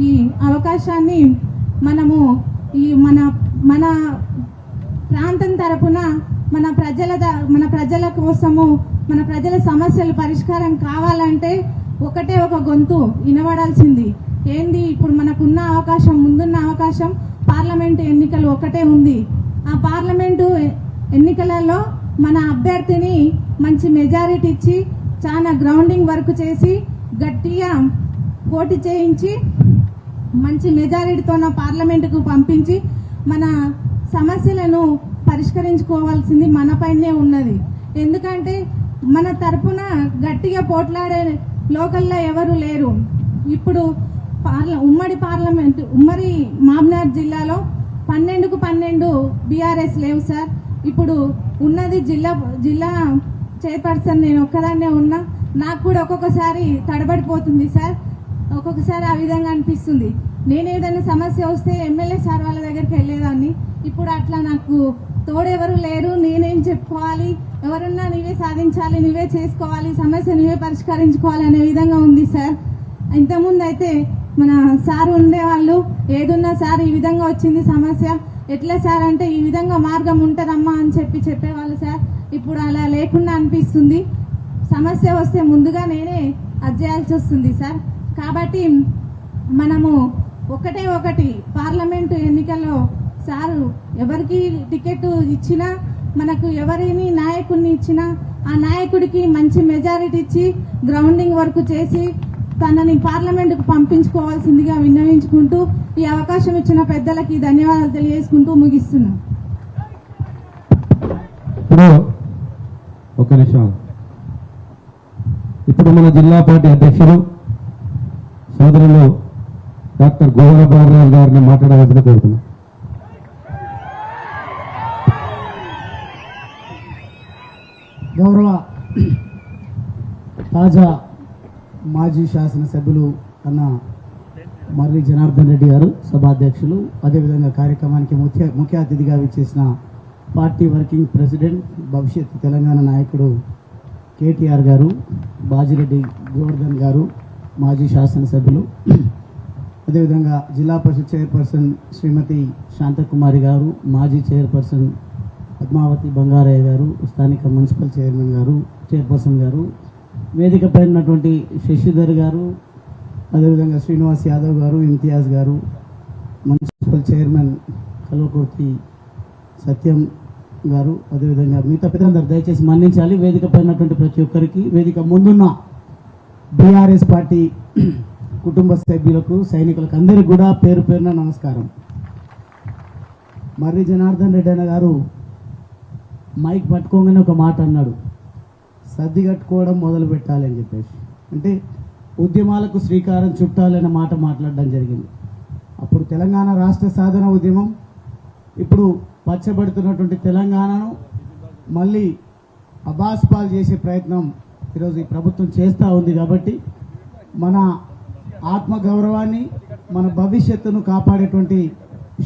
ఈ అవకాశాన్ని మనము మన ప్రాంతం తరపున మన ప్రజల కోసము మన ప్రజల సమస్యలు పరిష్కారం కావాలంటే ఒకటే ఒక గొంతు వినబడాల్సింది. ఏంది ఇప్పుడు మనకున్న అవకాశం, ముందున్న అవకాశం పార్లమెంటు ఎన్నికలు ఒకటే ఉంది. ఆ పార్లమెంటు ఎన్నికలలో మన అభ్యర్థిని మంచి మెజారిటీ ఇచ్చి చాలా గ్రౌండింగ్ వర్క్ చేసి గట్టిగా పోటీ చేయించి మంచి మెజారిటీతో పార్లమెంటుకు పంపించి మన సమస్యలను పరిష్కరించుకోవాల్సింది మన పైనే ఉన్నది. ఎందుకంటే మన తరపున గట్టిగా పోట్లాడే లోకల్లో ఎవరు లేరు. ఇప్పుడు ఉమ్మడి మామ్నార్ జిల్లాలో 12కు 12 బీఆర్ఎస్ లేవు సార్. ఇప్పుడు ఉన్నది జిల్లా చైర్పర్సన్ నేను ఒక్కదాన్నే ఉన్నా. నాకు కూడా ఒక్కొక్కసారి తడబడిపోతుంది సార్, ఒక్కొక్కసారి ఆ విధంగా అనిపిస్తుంది. నేను ఏదైనా సమస్య వస్తే ఎమ్మెల్యే సార్ వాళ్ళ దగ్గరికి వెళ్ళేదాన్ని. ఇప్పుడు అట్లా నాకు తోడెవరు లేరు. నేనేం చెప్పుకోవాలి, ఎవరున్నా నీవే సాధించాలి, నీవే చేసుకోవాలి, సమస్య నీవే పరిష్కరించుకోవాలి అనే విధంగా ఉంది సార్. ఇంతకుముందు అయితే మన సార్ ఉండేవాళ్ళు, ఏదున్నా సార్ ఈ విధంగా వచ్చింది సమస్య, ఎట్లా సార్ అంటే ఈ విధంగా మార్గం ఉంటుందమ్మా అని చెప్పేవాళ్ళు సార్. ఇప్పుడు అలా లేకుండా అనిపిస్తుంది. సమస్య వస్తే ముందుగా నేనే అది చేయాల్సి వస్తుంది సార్. కాబట్టి మనము ఒకటి పార్లమెంటు ఎన్నికల్లో సారు ఎవరికి టికెట్ ఇచ్చినా, మనకు ఎవరిని నాయకుడిని ఇచ్చినా ఆ నాయకుడికి మంచి మెజారిటీ ఇచ్చి గ్రౌండింగ్ వర్క్ చేసి తనని పార్లమెంటుకు పంపించుకోవాల్సిందిగా విన్నవించుకుంటూ ఈ అవకాశం ఇచ్చిన పెద్దలకి ధన్యవాదాలు తెలియజేసుకుంటూ ముగిస్తున్నాం. ఒక నిమిషం. ఇప్పుడు మన జిల్లా పార్టీ అధ్యక్షులు సోదరులు డాక్టర్ గోవింద బాబురావు గారిని మాట్లాడవలసిన కోరుతున్నాం. గౌరవ తాజా మాజీ శాసనసభ్యులు అన్న మర్రి జనార్దన్ రెడ్డి గారు సభాధ్యక్షులు, అదేవిధంగా కార్యక్రమానికి ముఖ్య అతిథిగా విచ్చేసిన పార్టీ వర్కింగ్ ప్రెసిడెంట్ భవిష్యత్ తెలంగాణ నాయకుడు కేటీఆర్ గారు, బాజిరెడ్డి గోవర్ధన్ గారు మాజీ శాసనసభ్యులు, అదేవిధంగా జిల్లా పరిషత్ చైర్పర్సన్ శ్రీమతి శాంతకుమారి గారు, మాజీ చైర్పర్సన్ పద్మావతి బంగారయ్య గారు, స్థానిక మున్సిపల్ చైర్పర్సన్ గారు, వేదికపై ఉన్నటువంటి శశిధర్ గారు, అదేవిధంగా శ్రీనివాస్ యాదవ్ గారు, ఇంతియాజ్ గారు, మున్సిపల్ చైర్మన్ కల్వకుర్తి సత్యం గారు, అదేవిధంగా మిగతా పెద్దలందరూ దయచేసి మన్నించాలి. వేదికపై ఉన్నటువంటి ప్రతి ఒక్కరికి, వేదిక ముందున్న బీఆర్ఎస్ పార్టీ కుటుంబ సభ్యులకు, సైనికులకు అందరికీ కూడా పేరు పేరున నమస్కారం. మర్రి జనార్దన్ రెడ్డి అన్న గారు మైక్ పట్టుకోగానే ఒక మాట అన్నాడు, సర్ది కట్టుకోవడం మొదలు పెట్టాలి అని చెప్పేసి. అంటే ఉద్యమాలకు శ్రీకారం చుట్టాలనే మాట మాట్లాడడం జరిగింది. అప్పుడు తెలంగాణ రాష్ట్ర సాధన ఉద్యమం, ఇప్పుడు పచ్చబడుతున్నటువంటి తెలంగాణను మళ్ళీ అబాస్పాలు చేసే ప్రయత్నం ఈరోజు ఈ ప్రభుత్వం చేస్తూ ఉంది. కాబట్టి మన ఆత్మగౌరవాన్ని, మన భవిష్యత్తును కాపాడేటువంటి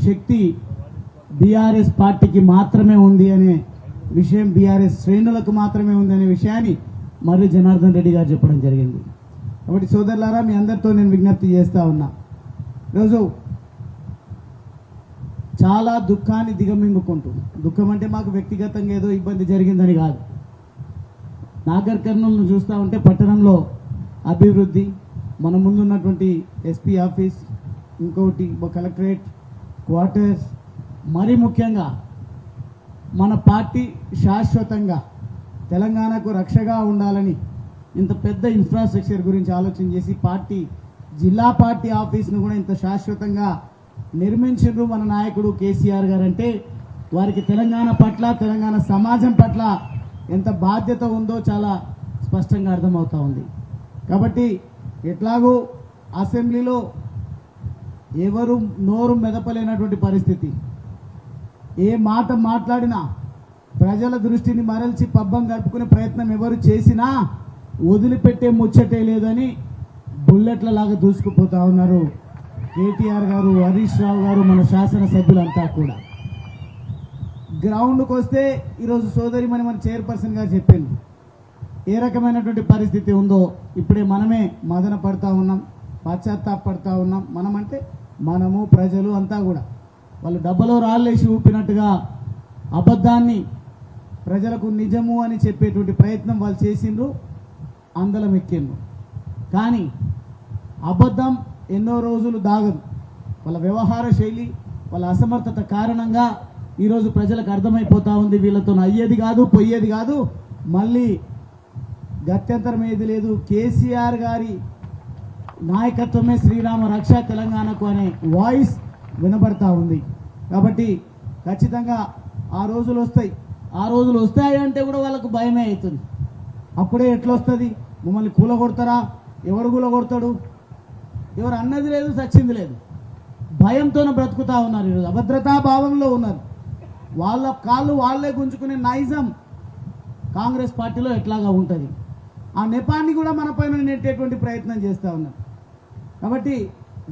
శక్తి బీఆర్ఎస్ పార్టీకి మాత్రమే ఉంది అనే విషయం, బీఆర్ఎస్ శ్రేణులకు మాత్రమే ఉంది అనే విషయాన్ని మర్రి జనార్దన్ రెడ్డి గారు చెప్పడం జరిగింది. కాబట్టి సోదరులారా, మీ అందరితో నేను విజ్ఞప్తి చేస్తూ ఉన్నా, ఈరోజు చాలా దుఃఖాన్ని దిగమింగుకుంటూ, దుఃఖం అంటే మాకు వ్యక్తిగతంగా ఏదో ఇబ్బంది జరిగిందని కాదు, నాగర్ కర్నూలును చూస్తూ ఉంటే పట్టణంలో అభివృద్ధి, మన ముందున్నటువంటి ఎస్పీ ఆఫీస్, ఇంకోటి కలెక్టరేట్ క్వార్టర్స్, మరి ముఖ్యంగా మన పార్టీ శాశ్వతంగా తెలంగాణకు రక్షగా ఉండాలని ఇంత పెద్ద ఇన్ఫ్రాస్ట్రక్చర్ గురించి ఆలోచన చేసి జిల్లా పార్టీ ఆఫీస్ను కూడా ఇంత శాశ్వతంగా నిర్మించిండ్రు మన నాయకుడు కేసీఆర్ గారు. అంటే వారికి తెలంగాణ పట్ల, తెలంగాణ సమాజం పట్ల ఎంత బాధ్యత ఉందో చాలా స్పష్టంగా అర్థమవుతా ఉంది. కాబట్టి ఎట్లాగూ అసెంబ్లీలో ఎవరు నోరు మెదపలేనటువంటి పరిస్థితి, ఏ మాట మాట్లాడినా ప్రజల దృష్టిని మరల్చి పబ్బం గడుపుకునే ప్రయత్నం ఎవరు చేసినా వదిలిపెట్టే ముచ్చటే లేదని బుల్లెట్ల లాగా దూసుకుపోతా ఉన్నారు కేటీఆర్ గారు, హరీష్ రావు గారు, మన శాసనసభ్యులంతా కూడా. గ్రౌండ్కి వస్తే ఈరోజు సోదరిమణి మన చైర్పర్సన్ గారు చెప్పింది ఏ రకమైనటువంటి పరిస్థితి ఉందో ఇప్పుడే మనమే మదన పడతా ఉన్నాం, పశ్చాత్తాపడతా ఉన్నాం. మనమంటే మనము, ప్రజలు అంతా కూడా వాళ్ళు డబ్బలో రాళ్ళేసి ఊపినట్టుగా అబద్ధాన్ని ప్రజలకు నిజము అని చెప్పేటువంటి ప్రయత్నం వాళ్ళు చేసిండ్రు, అందలం ఎక్కిండ్రు. కానీ అబద్ధం ఎన్నో రోజులు దాగదు. వాళ్ళ వ్యవహార శైలి, వాళ్ళ అసమర్థత కారణంగా ఈరోజు ప్రజలకు అర్థమైపోతా ఉంది వీళ్ళతో అయ్యేది కాదు, పోయేది కాదు, మళ్ళీ గత్యంతరం ఏది లేదు, కేసీఆర్ గారి నాయకత్వమే శ్రీరామ రక్ష తెలంగాణకు అనే వాయిస్ వినబడతా ఉంది. కాబట్టి ఖచ్చితంగా ఆ రోజులు వస్తాయి. ఆ రోజులు వస్తాయి అంటే కూడా వాళ్ళకు భయమే అవుతుంది. అప్పుడే ఎట్లా వస్తుంది, మమ్మల్ని కూలగొడతారా, ఎవడు కూలగొడతాడు, ఎవరు అన్నది లేదు, సచ్చింది లేదు, భయంతోనే బ్రతుకుతా ఉన్నారు. ఈరోజు అభద్రతా భావంలో ఉన్నారు. వాళ్ళ కాళ్ళు వాళ్ళే గుంజుకునే నైజం కాంగ్రెస్ పార్టీలో ఎట్లాగా ఉంటుంది. ఆ నెపాన్ని కూడా మన పైన నెట్టేటువంటి ప్రయత్నం చేస్తూ ఉన్నారు. కాబట్టి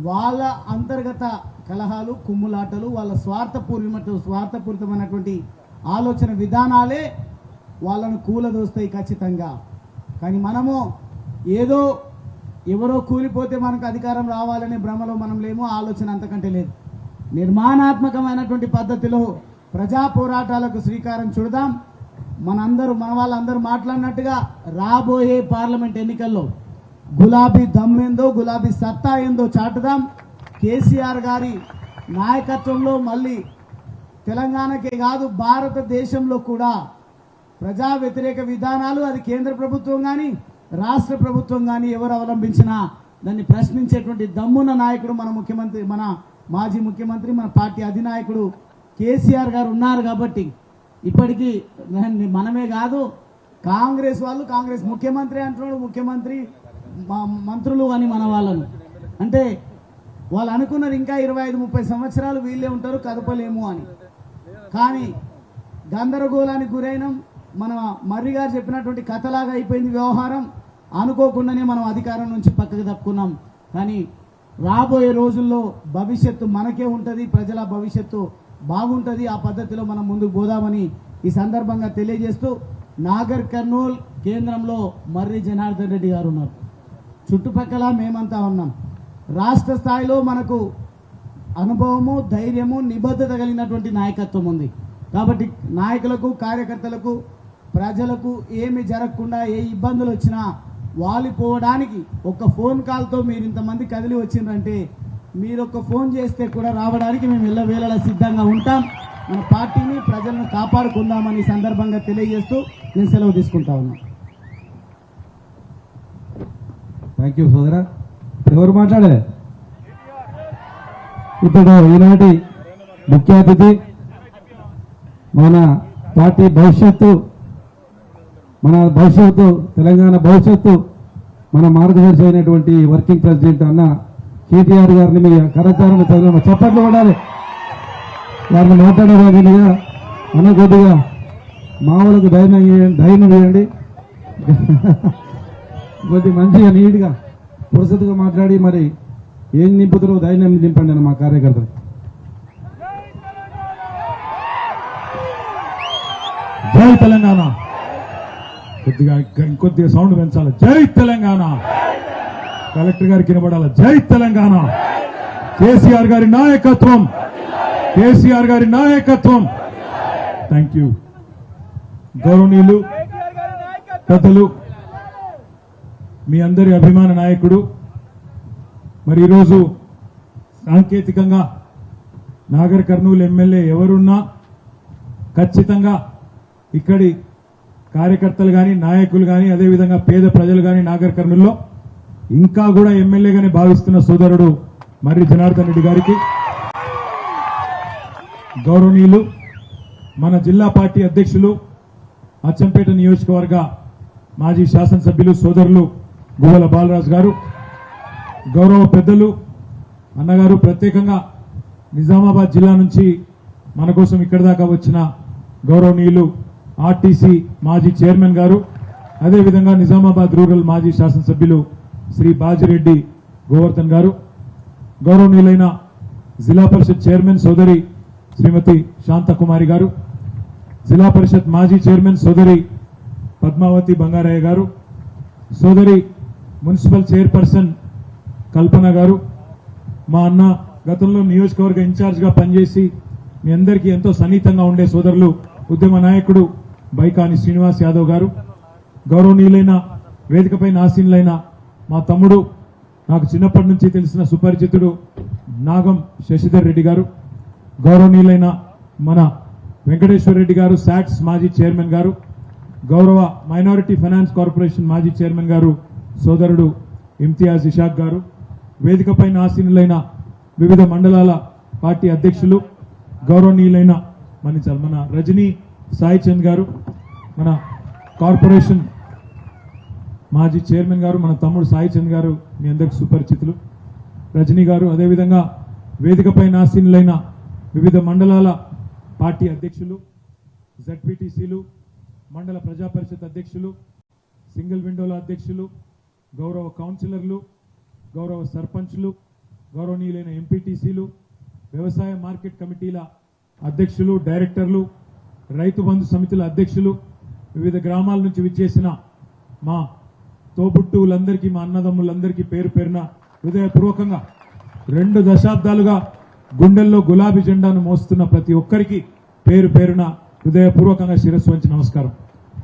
వాళ్ళ అంతర్గత కలహాలు, కుమ్ములాటలు, వాళ్ళ స్వార్థపూరితమైనటువంటి ఆలోచన విధానాలే వాళ్ళను కూలదోస్తాయి ఖచ్చితంగా. కానీ మనము ఏదో ఎవరో కూలిపోతే మనకు అధికారం రావాలనే భ్రమలో మనం లేము, ఆలోచన అంతకంటే లేదు. నిర్మాణాత్మకమైనటువంటి పద్ధతిలో ప్రజా పోరాటాలకు శ్రీకారం చుడదాం. మన వాళ్ళందరూ మాట్లాడినట్టుగా రాబోయే పార్లమెంట్ ఎన్నికల్లో గులాబీ దమ్మేందో, గులాబీ సత్తా ఏందో చాటుదాం. కేసీఆర్ గారి నాయకత్వంలో మళ్ళీ తెలంగాణకే కాదు భారతదేశంలో కూడా ప్రజా వ్యతిరేక విధానాలు, అది కేంద్ర ప్రభుత్వం కానీ రాష్ట్ర ప్రభుత్వం కానీ ఎవరు అవలంబించినా దాన్ని ప్రశ్నించేటువంటి దమ్మున్న నాయకుడు మన ముఖ్యమంత్రి, మన మాజీ ముఖ్యమంత్రి, మన పార్టీ అధినాయకుడు కేసీఆర్ గారు ఉన్నారు. కాబట్టి ఇప్పటికీ మనమే కాదు, కాంగ్రెస్ వాళ్ళు, కాంగ్రెస్ ముఖ్యమంత్రి అంటున్నాడు, ముఖ్యమంత్రి మంత్రులు అని మన వాళ్ళను అంటే వాళ్ళు అనుకున్నారు ఇంకా 25-30 సంవత్సరాలు వీళ్ళే ఉంటారు, కదపలేము అని. కానీ గందరగోళానికి గురైనం. మన మర్రి గారు చెప్పినటువంటి కథలాగా అయిపోయింది వ్యవహారం. అనుకోకుండానే మనం అధికారం నుంచి పక్కకు తప్పుకున్నాం. కానీ రాబోయే రోజుల్లో భవిష్యత్తు మనకే ఉంటుంది, ప్రజల భవిష్యత్తు బాగుంటుంది. ఆ పద్ధతిలో మనం ముందుకు పోదామని ఈ సందర్భంగా తెలియజేస్తూ, నాగర్ కర్నూల్ కేంద్రంలో మర్రి జనార్దన్ రెడ్డి గారు ఉన్నారు, చుట్టుపక్కల మేమంతా ఉన్నాం. రాష్ట్ర స్థాయిలో మనకు అనుభవము, ధైర్యము, నిబద్ధత కలిగినటువంటి నాయకత్వం ఉంది. కాబట్టి నాయకులకు, కార్యకర్తలకు, ప్రజలకు ఏమి జరగకుండా ఏ ఇబ్బందులు వచ్చినా వాలిపోవడానికి ఒక్క ఫోన్ కాల్తో మీరు ఇంతమంది కదిలి వచ్చిందంటే మీరు ఒక్క ఫోన్ చేస్తే కూడా రావడానికి మేము ఎల్లవేళలా సిద్ధంగా ఉంటాం. మన పార్టీని, ప్రజలను కాపాడుకుందామని సందర్భంగా తెలియజేస్తూ నేను సెలవు తీసుకుంటా ఉన్నాను. థ్యాంక్ యూ సోదరా. ఎవరు మాట్లాడారు? ఇప్పుడు ఈనాటి ముఖ్య అతిథి, మన పార్టీ భవిష్యత్తు, తెలంగాణ భవిష్యత్తు, మన మార్గదర్శి అయినటువంటి వర్కింగ్ ప్రెసిడెంట్ అన్న కేటీఆర్ గారిని మీ కరచారణ చదివ చప్పట్లు ఉండాలి. వారిని మాట్లాడేవారిగా అన్న కొద్దిగా మామూలుగా ధైర్యం ఇవ్వండి. కొద్ది మంచిగా నీట్గా పురుషుగా మాట్లాడి మరి ఏం నింపుతారో ధైర్యం నింపండి అన్న మా కార్యకర్తలు. జై తెలంగాణ. ఇంకొద్దిగా సౌండ్ పెంచాలి. జై తెలంగాణ. కలెక్టర్ గారికి వినబడాలి. జై తెలంగాణ. కేసీఆర్ గారి నాయకత్వం, కేసీఆర్ గారి నాయకత్వం. Thank you. గౌరవనీయులు పెద్దలు, మీ అందరి అభిమాన నాయకుడు, మరి ఈరోజు సాంకేతికంగా నాగర్ కర్నూలు ఎమ్మెల్యే ఎవరున్నా ఖచ్చితంగా ఇక్కడి కార్యకర్తలు కానీ నాయకులు కానీ అదేవిధంగా పేద ప్రజలు కానీ నాగర్ కర్నూలులో ఇంకా కూడా ఎమ్మెల్యేగానే భావిస్తున్న సోదరుడు మర్రి జనార్దన్ రెడ్డి గారికి, గౌరవనీయులు మన జిల్లా పార్టీ అధ్యక్షులు అచ్చంపేట నియోజకవర్గ మాజీ శాసనసభ్యులు సోదరులు గువ్వల బాలరాజు గారు, గౌరవ పెద్దలు అన్నగారు, ప్రత్యేకంగా నిజామాబాద్ జిల్లా నుంచి మన కోసం ఇక్కడి దాకా వచ్చిన గౌరవనీయులు ఆర్టీసీ మాజీ చైర్మన్ గారు, అదేవిధంగా నిజామాబాద్ రూరల్ మాజీ శాసనసభ్యులు శ్రీ బాజిరెడ్డి గోవర్ధన్ గారు, గౌరవనీయులైన జిల్లా పరిషత్ చైర్మన్ సోదరి శ్రీమతి శాంతకుమారి గారు, జిల్లా పరిషత్ మాజీ చైర్మన్ సోదరి పద్మావతి బంగారయ్య గారు, సోదరి మున్సిపల్ చైర్పర్సన్ కల్పన గారు, మా అన్న గతంలో నియోజకవర్గ ఇన్ఛార్జిగా పనిచేసి మీ అందరికీ ఎంతో సన్నిహితంగా ఉండే సోదరులు ఉద్యమ నాయకుడు బైకాని శ్రీనివాస్ యాదవ్ గారు, గౌరవనీయులైన వేదికపై ఆసీనులైన మా తమ్ముడు, నాకు చిన్నప్పటి నుంచి తెలిసిన సుపరిచితుడు నాగం శశిధర్ రెడ్డి గారు, గౌరవనీయులైన మన వెంకటేశ్వర రెడ్డి గారు శాట్స్ మాజీ చైర్మన్ గారు, గౌరవ మైనారిటీ ఫైనాన్స్ కార్పొరేషన్ మాజీ చైర్మన్ గారు సోదరుడు ఇమ్తియాజ్ ఇషాక్ గారు, వేదికపై ఆసీనులైన వివిధ మండలాల పార్టీ అధ్యక్షులు గౌరవనీయులైన మన రజనీ సాయి చంద్ గారు, మన కార్పొరేషన్ మాజీ చైర్మన్ గారు మన తమ్ముడు సాయి చంద్ గారు, మీ అందరికి సుపరిచితులు, రజనీ గారు, అదేవిధంగా వేదికపై ఆసీనులైన వివిధ మండలాల పార్టీ అధ్యక్షులు, జడ్పీటీసీలు, మండల ప్రజా పరిషత్ అధ్యక్షులు, సింగిల్ విండోల అధ్యక్షులు, గౌరవ కౌన్సిలర్లు, గౌరవ సర్పంచ్లు, గౌరవనీయులైన ఎంపీటీసీలు, వ్యవసాయ మార్కెట్ కమిటీల అధ్యక్షులు, డైరెక్టర్లు, రైతు బంధు సమితుల అధ్యక్షులు, వివిధ గ్రామాల నుంచి విచ్చేసిన మా తోబుట్టువులందరికీ, మా అన్నదమ్ములందరికీ పేరు పేరున హృదయపూర్వకంగా 2 దశాబ్దాలుగా గుండెల్లో గులాబీ జెండాను మోస్తున్న ప్రతి ఒక్కరికి పేరు పేరున హృదయపూర్వకంగా శిరస్సు వంచి నమస్కారం.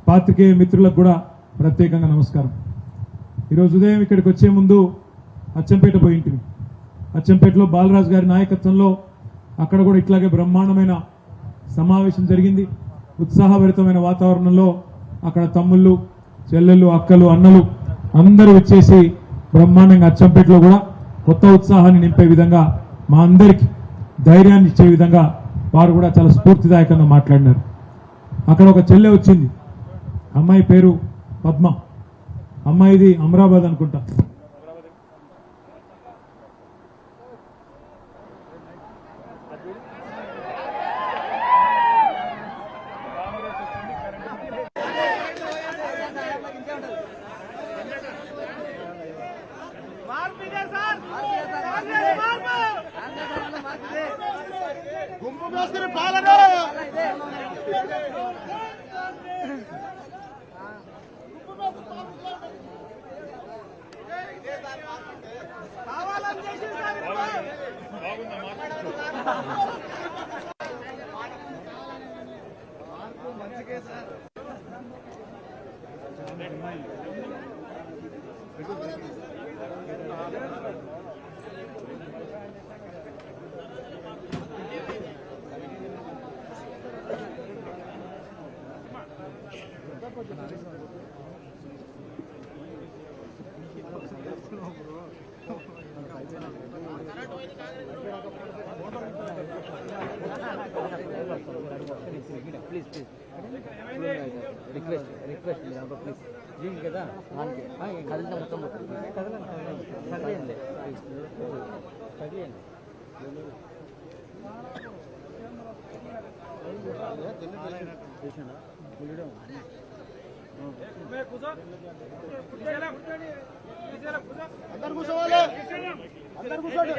పాత్రికేయ మిత్రులకు కూడా ప్రత్యేకంగా నమస్కారం. ఈరోజు ఉదయం ఇక్కడికి వచ్చే ముందు అచ్చంపేట పోయింటివి. అచ్చంపేటలో బాలరాజు గారి నాయకత్వంలో అక్కడ కూడా ఇట్లాగే బ్రహ్మాండమైన సమావేశం జరిగింది. ఉత్సాహభరితమైన వాతావరణంలో అక్కడ తమ్ముళ్ళు, చెల్లెళ్ళు, అక్కలు, అన్నలు అందరూ వచ్చేసి బ్రహ్మాండంగా అచ్చంపేటలో కూడా కొత్త ఉత్సాహాన్ని నింపే విధంగా, మా అందరికీ ధైర్యాన్ని ఇచ్చే విధంగా వారు కూడా చాలా స్ఫూర్తిదాయకంగా మాట్లాడినారు. అక్కడ ఒక చెల్లె వచ్చింది, అమ్మాయి పేరు పద్మ, అమ్మాయిది అమరాబాద్ అనుకుంటా. ప్లీజ్ రిక్వెస్ట్ ప్లీజ్ జీవి కదా కదిలిన మొత్తం కదిలేయండి అందరు కూర్చోవాలి, అందరు కూర్చోండి.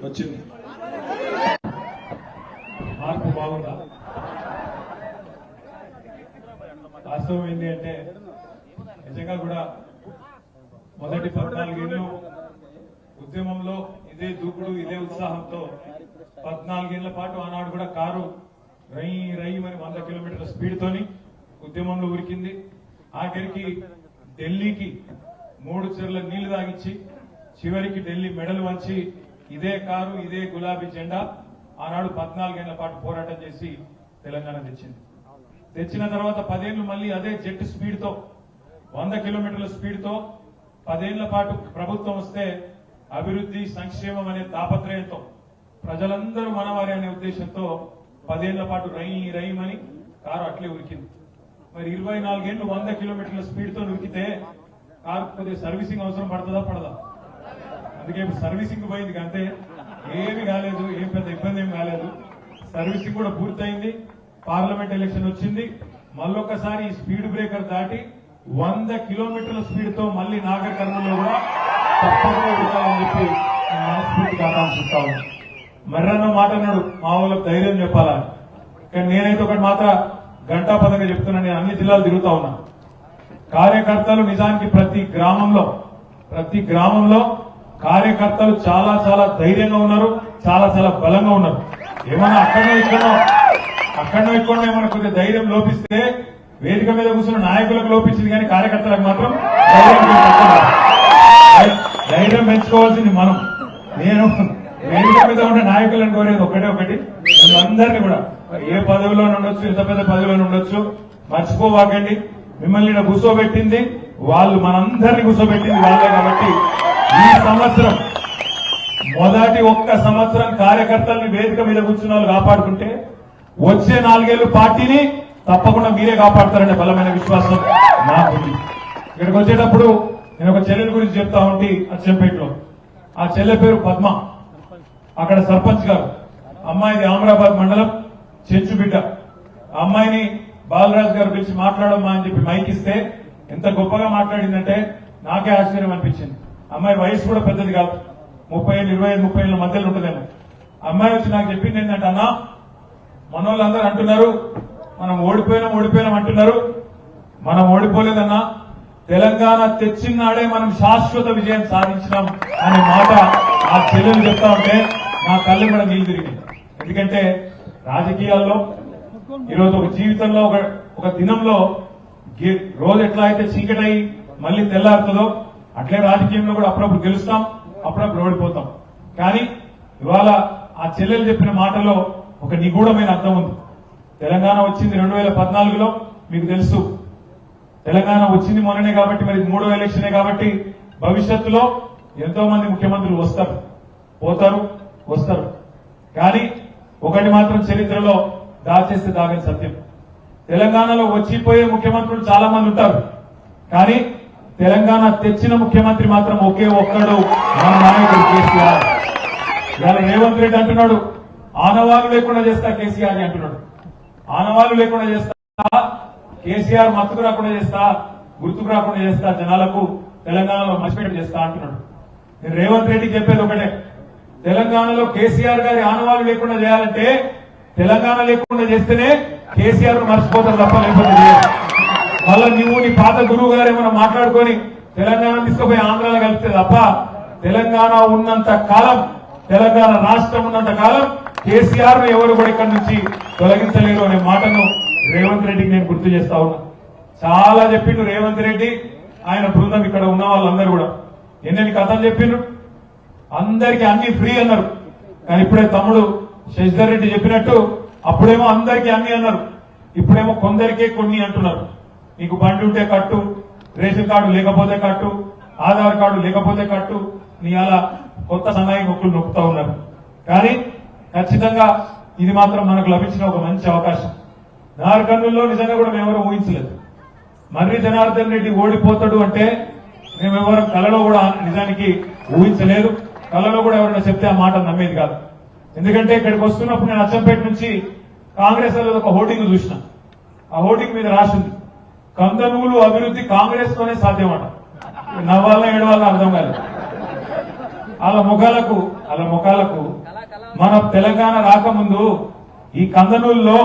వచ్చింది మార్పు బాగుందా? వాస్తవం ఏంటి అంటే నిజంగా కూడా మొదటి 14 ఏళ్ళు ఉద్యమంలో ఇదే దూకుడు ఇదే ఉత్సాహంతో 14 ఏళ్ల పాటు ఆనాడు కూడా కారు రై రయ్యమని 100 కిలోమీటర్ల స్పీడ్ తోని ఉద్యమంలో ఉరికింది. ఆఖరికి ఢిల్లీకి 3 చెర్ల నీళ్లు తాగిచ్చి చివరికి ఢిల్లీ మెడలు వంచి ఇదే కారు ఇదే గులాబీ జెండా ఆనాడు 14 ఏళ్ల పాటు పోరాటం చేసి తెలంగాణ తెచ్చింది. తెచ్చిన తర్వాత 10 ఏళ్లు మళ్ళీ అదే జెట్ స్పీడ్ తో 100 కిలోమీటర్ల స్పీడ్ తో 10 ఏళ్ల పాటు ప్రభుత్వం వస్తే అభివృద్ధి సంక్షేమం అనే తాపత్రయంతో ప్రజలందరూ మనవారి అనే ఉద్దేశంతో 10 ఏళ్ల పాటు రయ్యమని కారు అట్లే ఉరికింది. మరి 24 ఏళ్లు 100 కిలోమీటర్ల స్పీడ్ తో ఉరికితే కారు కొద్దిగా సర్వీసింగ్ అవసరం పడుతుందా పడదా? అందుకే సర్వీసింగ్ పోయింది అంతే, ఏమి కాలేదు, ఏం పెద్ద ఇబ్బంది ఏం కాలేదు. సర్వీసింగ్ కూడా పూర్తయింది. పార్లమెంట్ ఎలక్షన్ వచ్చింది. మళ్ళొక్కసారి ఈ స్పీడ్ బ్రేకర్ దాటి 100 కిలోమీటర్ల స్పీడ్ తో మళ్ళీ నాగర్ కర్నూలులో కూడా తప్పకుండా ఉడకాలని చెప్పి నేను మనస్ఫూర్తిగా ఆకాంక్షిస్తా ఉన్నాను. మర్రన్న మాట అన్నాడు, మా వాళ్ళకి ధైర్యం చెప్పాలా. కానీ నేనైతే ఒకటి మాత్రం గంటాపదంగా చెప్తున్నా, నేను అన్ని జిల్లాలు తిరుగుతా ఉన్నా. కార్యకర్తలు నిజానికి ప్రతి గ్రామంలో కార్యకర్తలు చాలా చాలా ధైర్యంగా ఉన్నారు, చాలా చాలా బలంగా ఉన్నారు. ఏమన్నా అక్కడో ఇక్కడో ఏమన్నా కొద్దిగా ధైర్యం లోపిస్తే వేదిక మీద కూర్చున్న నాయకులకు లోపించింది, కానీ కార్యకర్తలకు మాత్రం ధైర్యం పెంచుకోవాల్సింది మనం. నేను వేదిక మీద ఉన్న నాయకులను కోరేది ఒకటి, అందరినీ కూడా ఏ పదవిలో ఉండొచ్చు, ఎంత పెద్ద పదవిలో ఉండొచ్చు, మర్చిపోవాకండి. మిమ్మల్ని ఇక్కడ కూర్చోబెట్టింది వాళ్ళు, మనందరినీ కూర్చోబెట్టింది వాళ్ళే. కాబట్టి ఈ సంవత్సరం మొదటి ఒక్క సంవత్సరం కార్యకర్తల్ని వేదిక మీద కూర్చున్న వాళ్ళు కాపాడుకుంటే వచ్చే 4 ఏళ్లు పార్టీని తప్పకుండా మీరే కాపాడతారనే బలమైన విశ్వాసం నాకుంది. ఇక్కడికి వచ్చేటప్పుడు నేను ఒక చెల్లెల గురించి చెప్తా ఉంటే అచ్చంపేటలో, ఆ చెల్లె పేరు పద్మ. అక్కడ సర్పంచ్ గారు, అమ్మాయిది ఆమ్రాబాద్ మండలం చెంచు బిడ్డ. ఆ అమ్మాయిని బాలరాజు గారు పిలిచి మాట్లాడమ్మా అని చెప్పి మైక్ ఇస్తే ఎంత గొప్పగా మాట్లాడిందంటే నాకే ఆశ్చర్యం అనిపించింది. అమ్మాయి వయసు కూడా పెద్దది కాదు, 30 ఏళ్ళు 25-30 ఏళ్ళ మధ్యలో ఉంటుందేమో. అమ్మాయి వచ్చి నాకు చెప్పింది ఏంటంటే, అన్నా మనోళ్ళందరూ అంటున్నారు మనం ఓడిపోయినాం అంటున్నారు, మనం ఓడిపోలేదన్నా, తెలంగాణ తెచ్చినాడే మనం శాశ్వత విజయం సాధించినాం అనే మాట ఆ చెల్లెలు చెప్తా ఉంటే నా కళ్ళు కూడా నీళ్ళు తిరిగింది. ఎందుకంటే రాజకీయాల్లో ఈరోజు ఒక జీవితంలో ఒక దినంలో రోజు ఎట్లా అయితే చీకటై మళ్ళీ తెల్లారుతుందో అట్లే రాజకీయంలో కూడా అప్పుడప్పుడు గెలుస్తాం, అప్పుడప్పుడు ఓడిపోతాం. కానీ ఇవాళ ఆ చెల్లెలు చెప్పిన మాటలో ఒక నిగూఢమైన అర్థం ఉంది. తెలంగాణ వచ్చింది 2014లో, మీకు తెలుసు. తెలంగాణ వచ్చింది మొన్ననే కాబట్టి, మరి 3వ ఎలక్షనే కాబట్టి భవిష్యత్తులో ఎంతో మంది ముఖ్యమంత్రులు వస్తారు, పోతారు, వస్తారు. కానీ ఒకటి మాత్రం చరిత్రలో దాచేస్తే దాగని సత్యం, తెలంగాణలో వచ్చిపోయే ముఖ్యమంత్రులు చాలా మంది ఉంటారు, కానీ తెలంగాణ తెచ్చిన ముఖ్యమంత్రి మాత్రం ఒకే ఒక్కడు, మన నాయకుడు కేసీఆర్. ఇవాళ రేవంత్ రెడ్డి అంటున్నాడు ఆనవాళ్లు లేకుండా చేస్తా కేసీఆర్ అంటున్నాడు. ఆనవాళ్లు లేకుండా చేస్తా, కేసీఆర్ మత్తుకు రాకుండా చేస్తా, గుర్తుకు రాకుండా చేస్తా, జనాలకు తెలంగాణలో మర్చిపెట్టి చేస్తా అంటున్నాడు. నేను రేవంత్ రెడ్డికి చెప్పేది ఒకటే, తెలంగాణలో కేసీఆర్ గారి ఆనవాళ్లు లేకుండా చేయాలంటే తెలంగాణ లేకుండా చేస్తేనే కేసీఆర్ మర్చిపోతారు తప్ప లేకపోతే మళ్ళా నువ్వు నీ పాత గురువు గారు ఏమైనా మాట్లాడుకొని తెలంగాణ తీసుకుపోయి ఆంధ్రాలో కలిపితే తప్ప తెలంగాణ ఉన్నంత కాలం, తెలంగాణ రాష్ట్రం ఉన్నంత కాలం కేసీఆర్ ను ఎవరు కూడా ఇక్కడి నుంచి తొలగించలేరు అనే మాటను రేవంత్ రెడ్డికి నేను గుర్తు చేస్తా ఉన్నా. చాలా చెప్పిండు రేవంత్ రెడ్డి, ఆయన బృందం, ఇక్కడ ఉన్న వాళ్ళందరూ కూడా ఎన్నెన్ని కథలు చెప్పిండ్రు. అందరికీ అన్ని ఫ్రీ అన్నారు, కానీ ఇప్పుడే తమ్ముడు శశిధర్ రెడ్డి చెప్పినట్టు అప్పుడేమో అందరికీ అన్ని అన్నారు, ఇప్పుడేమో కొందరికే కొన్ని అంటున్నారు. నీకు బండి ఉంటే కట్టు, రేషన్ కార్డు లేకపోతే కట్టు, ఆధార్ కార్డు లేకపోతే కట్టు, నీ అలా కొత్త సన్నాయి మొక్కులు నొక్కుతా ఉన్నారు. కానీ ఖచ్చితంగా ఇది మాత్రం మనకు లభించిన ఒక మంచి అవకాశం. నార్కర్నూలులో నిజంగా కూడా మేమెవరూ ఊహించలేదు. మర్రి జనార్దన్ రెడ్డి ఓడిపోతాడు అంటే మేమెవరం కలలో కూడా నిజానికి ఊహించలేదు. కలలో కూడా ఎవరైనా చెప్తే ఆ మాట నమ్మేది కాదు. ఎందుకంటే ఇక్కడికి వస్తున్నప్పుడు నేను అచ్చంపేట నుంచి కాంగ్రెస్ వాళ్ళది ఒక హోర్డింగ్ చూసిన. ఆ హోర్డింగ్ మీద రాసింది, కందనూలు అభివృద్ధి కాంగ్రెస్ తోనే సాధ్యమట. నవ్వాలన ఏడవాలన అర్థం కాలేదు. వాళ్ళ ముఖాలకు మన తెలంగాణ రాకముందు ఈ కందనూరులో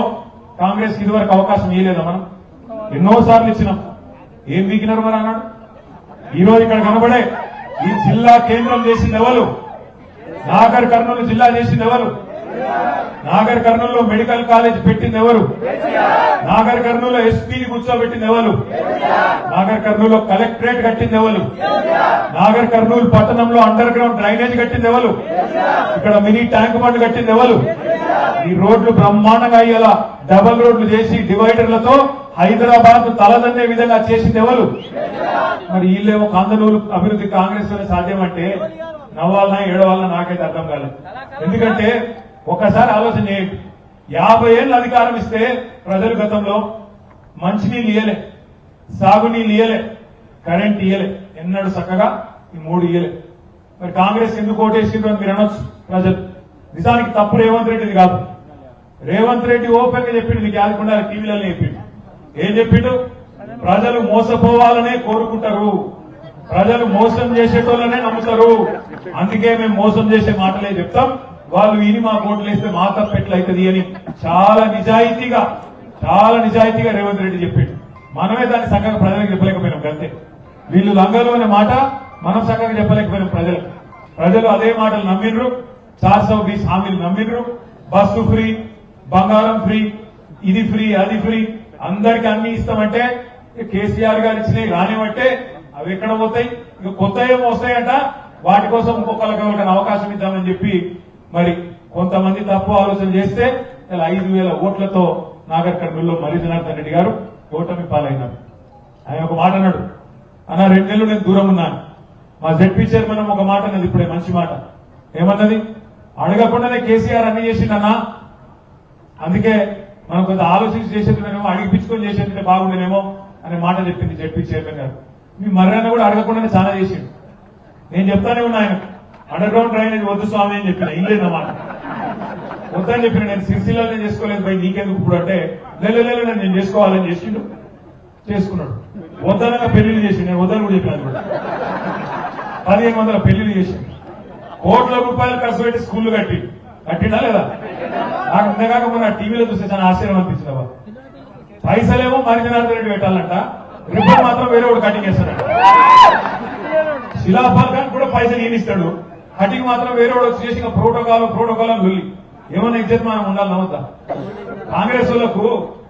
కాంగ్రెస్ ఇదివరకు అవకాశం ఇవ్వలేదా? మనం ఎన్నోసార్లు ఇచ్చినాం. ఏం వీకినారు మరి అన్నాడు. ఈరోజు ఇక్కడ కనబడే ఈ జిల్లా కేంద్రం చేసింది ఎవరు? నాగర్ కర్నూలు జిల్లా చేసింది ఎవరు? నాగర్ కర్నూలులో మెడికల్ కాలేజ్ పెట్టింది ఎవరు? నాగర్ కర్నూలులో ఎస్పీని కూర్చోబెట్టింది ఎవరు? నాగర్ కర్నూలులో కలెక్టరేట్ కట్టింది ఎవరు? నాగర్ కర్నూలు పట్టణంలో అండర్ గ్రౌండ్ డ్రైనేజ్ కట్టింది ఎవరు? ఇక్కడ మినీ ట్యాంక్ బండ్ కట్టింది ఎవరు? ఈ రోడ్లు బ్రహ్మాండంగా అయ్యేలా డబల్ రోడ్లు చేసి డివైడర్లతో హైదరాబాద్ తలదన్నే విధంగా చేసింది ఎవరు? మరి వీళ్ళేమో కందనూరు అభివృద్ధి కాంగ్రెస్ వల్ల సాధ్యమంటే నవ్వాలన్నా ఏడవాలన్నా నాకైతే అర్థం కాలేదు. ఎందుకంటే ఒకసారి ఆలోచన చేయండి. 50 ఏళ్ళు అధికారం ఇస్తే ప్రజలు గతంలో మంచినీళ్ళు ఇయ్యలే, సాగునీళ్ళు ఇయ్యలే, కరెంట్ ఇయ్యలే, ఎన్నడూ చక్కగా ఈ 3 ఇయ్యలే. మరి కాంగ్రెస్ ఎందుకు ఓటేసిండ్రు అని మీరు అనొచ్చు ప్రజలు. నిజానికి తప్పు రేవంత్ రెడ్డిది కాదు. రేవంత్ రెడ్డి ఓపెన్ గా చెప్పిండు, మీకు యాదకుండా టీవీలలో చెప్పిండు. ఏం చెప్పిండు? ప్రజలు మోసపోవాలనే కోరుకుంటారు, ప్రజలు మోసం చేసేటోళ్ళనే నమ్ముతారు, అందుకే మేము మోసం చేసే మాటలే చెప్తాం, వాళ్ళు విని మా కోట్లు వేస్తే మా తప్పెట్లయితుంది అని చాలా నిజాయితీగా రేవంత్ రెడ్డి చెప్పిండు. మనమే దాన్ని చక్కగా ప్రజలకు చెప్పలేకపోయినాం. అంతే, వీళ్ళు లంగలు అనే మాట మనం చక్కగా చెప్పలేకపోయినాం ప్రజలకు. ప్రజలు అదే మాటలు నమ్మిండ్రు. 420 హామీలు నమ్మిండ్రు. బస్సు ఫ్రీ, బంగారం ఫ్రీ, ఇది ఫ్రీ, అది ఫ్రీ, అందరికీ అన్ని ఇస్తామంటే కేసీఆర్ గారు ఇచ్చినవి రానివంటే అవి ఎక్కడ పోతాయి? ఇక కొత్త ఏమో వస్తాయంట, వాటి కోసం ఇంకొకరికి ఎవరికైనా అవకాశం ఇద్దామని చెప్పి మరి కొంతమంది తప్పు ఆలోచన చేస్తే ఇలా 5,000 ఓట్లతో నాగర్ కర్నూలులో మర్రి జనార్దన్ రెడ్డి గారు ఓటమి పాలైనారు. ఆయన ఒక మాట అన్నాడు, అన్న 2 నెలలు నేను దూరం ఉన్నాను. మా జెడ్పీ చైర్మన్ ఒక మాట అన్నది, ఇప్పుడే మంచి మాట. ఏమన్నది? అడగకుండానే కేసీఆర్ అన్ని చేసిండన్నా, అందుకే మనం కొంత ఆలోచించి చేసేట్టునేమో, అడిగిపించుకొని చేసేట్టుంటే బాగుండేనేమో అనే మాట చెప్పింది జెడ్పీ చైర్మన్ గారు. మీ మర్యాద కూడా అడగకుండానే చాలా చేసిండు. నేను చెప్తానే ఉన్నా ఆయన, అండర్ గ్రౌండ్ డ్రైనేజ్ వద్దు స్వామి అని చెప్పిన, ఇల్లేదన్నమాట. వద్దని చెప్పిన, నేను సిరిసిల్లానే చేసుకోలేదు భయ్, నీకెందుకు ఇప్పుడు అంటే, లేదు నేను చేసుకోవాలని చేసిండు, చేసుకున్నాడు. వద్దనగా పెళ్లిళ్ళు చేసిండు, నేను వద్దని కూడా చెప్పిన. 1500 పెళ్లిళ్ళు చేసిండు, కోట్ల రూపాయలు ఖర్చు పెట్టి స్కూళ్లు కట్టిండా లేదా? నాకు ఇంతకాక మొన్న టీవీలో చూస్తే చాలా ఆశ్చర్యం అనిపించింది. పైసలేమో మర్రి జనార్దన్ రెడ్డి పెట్టాలంట, రిబ్బన్ మాత్రం వేరే వాడు కటింగ్ చేస్తాడంట. శిలాఫలకానికి కూడా పైసలు ఈయనిస్తాడు, కటింగ్ మాత్రం వేరే వాడు వచ్చి చేసిన ప్రోటోకాల్ లొల్లి. ఏమన్నా ఇజ్జత్ మనం ఉండాలి నమ్మద్దా? కాంగ్రెస్ వాళ్ళకు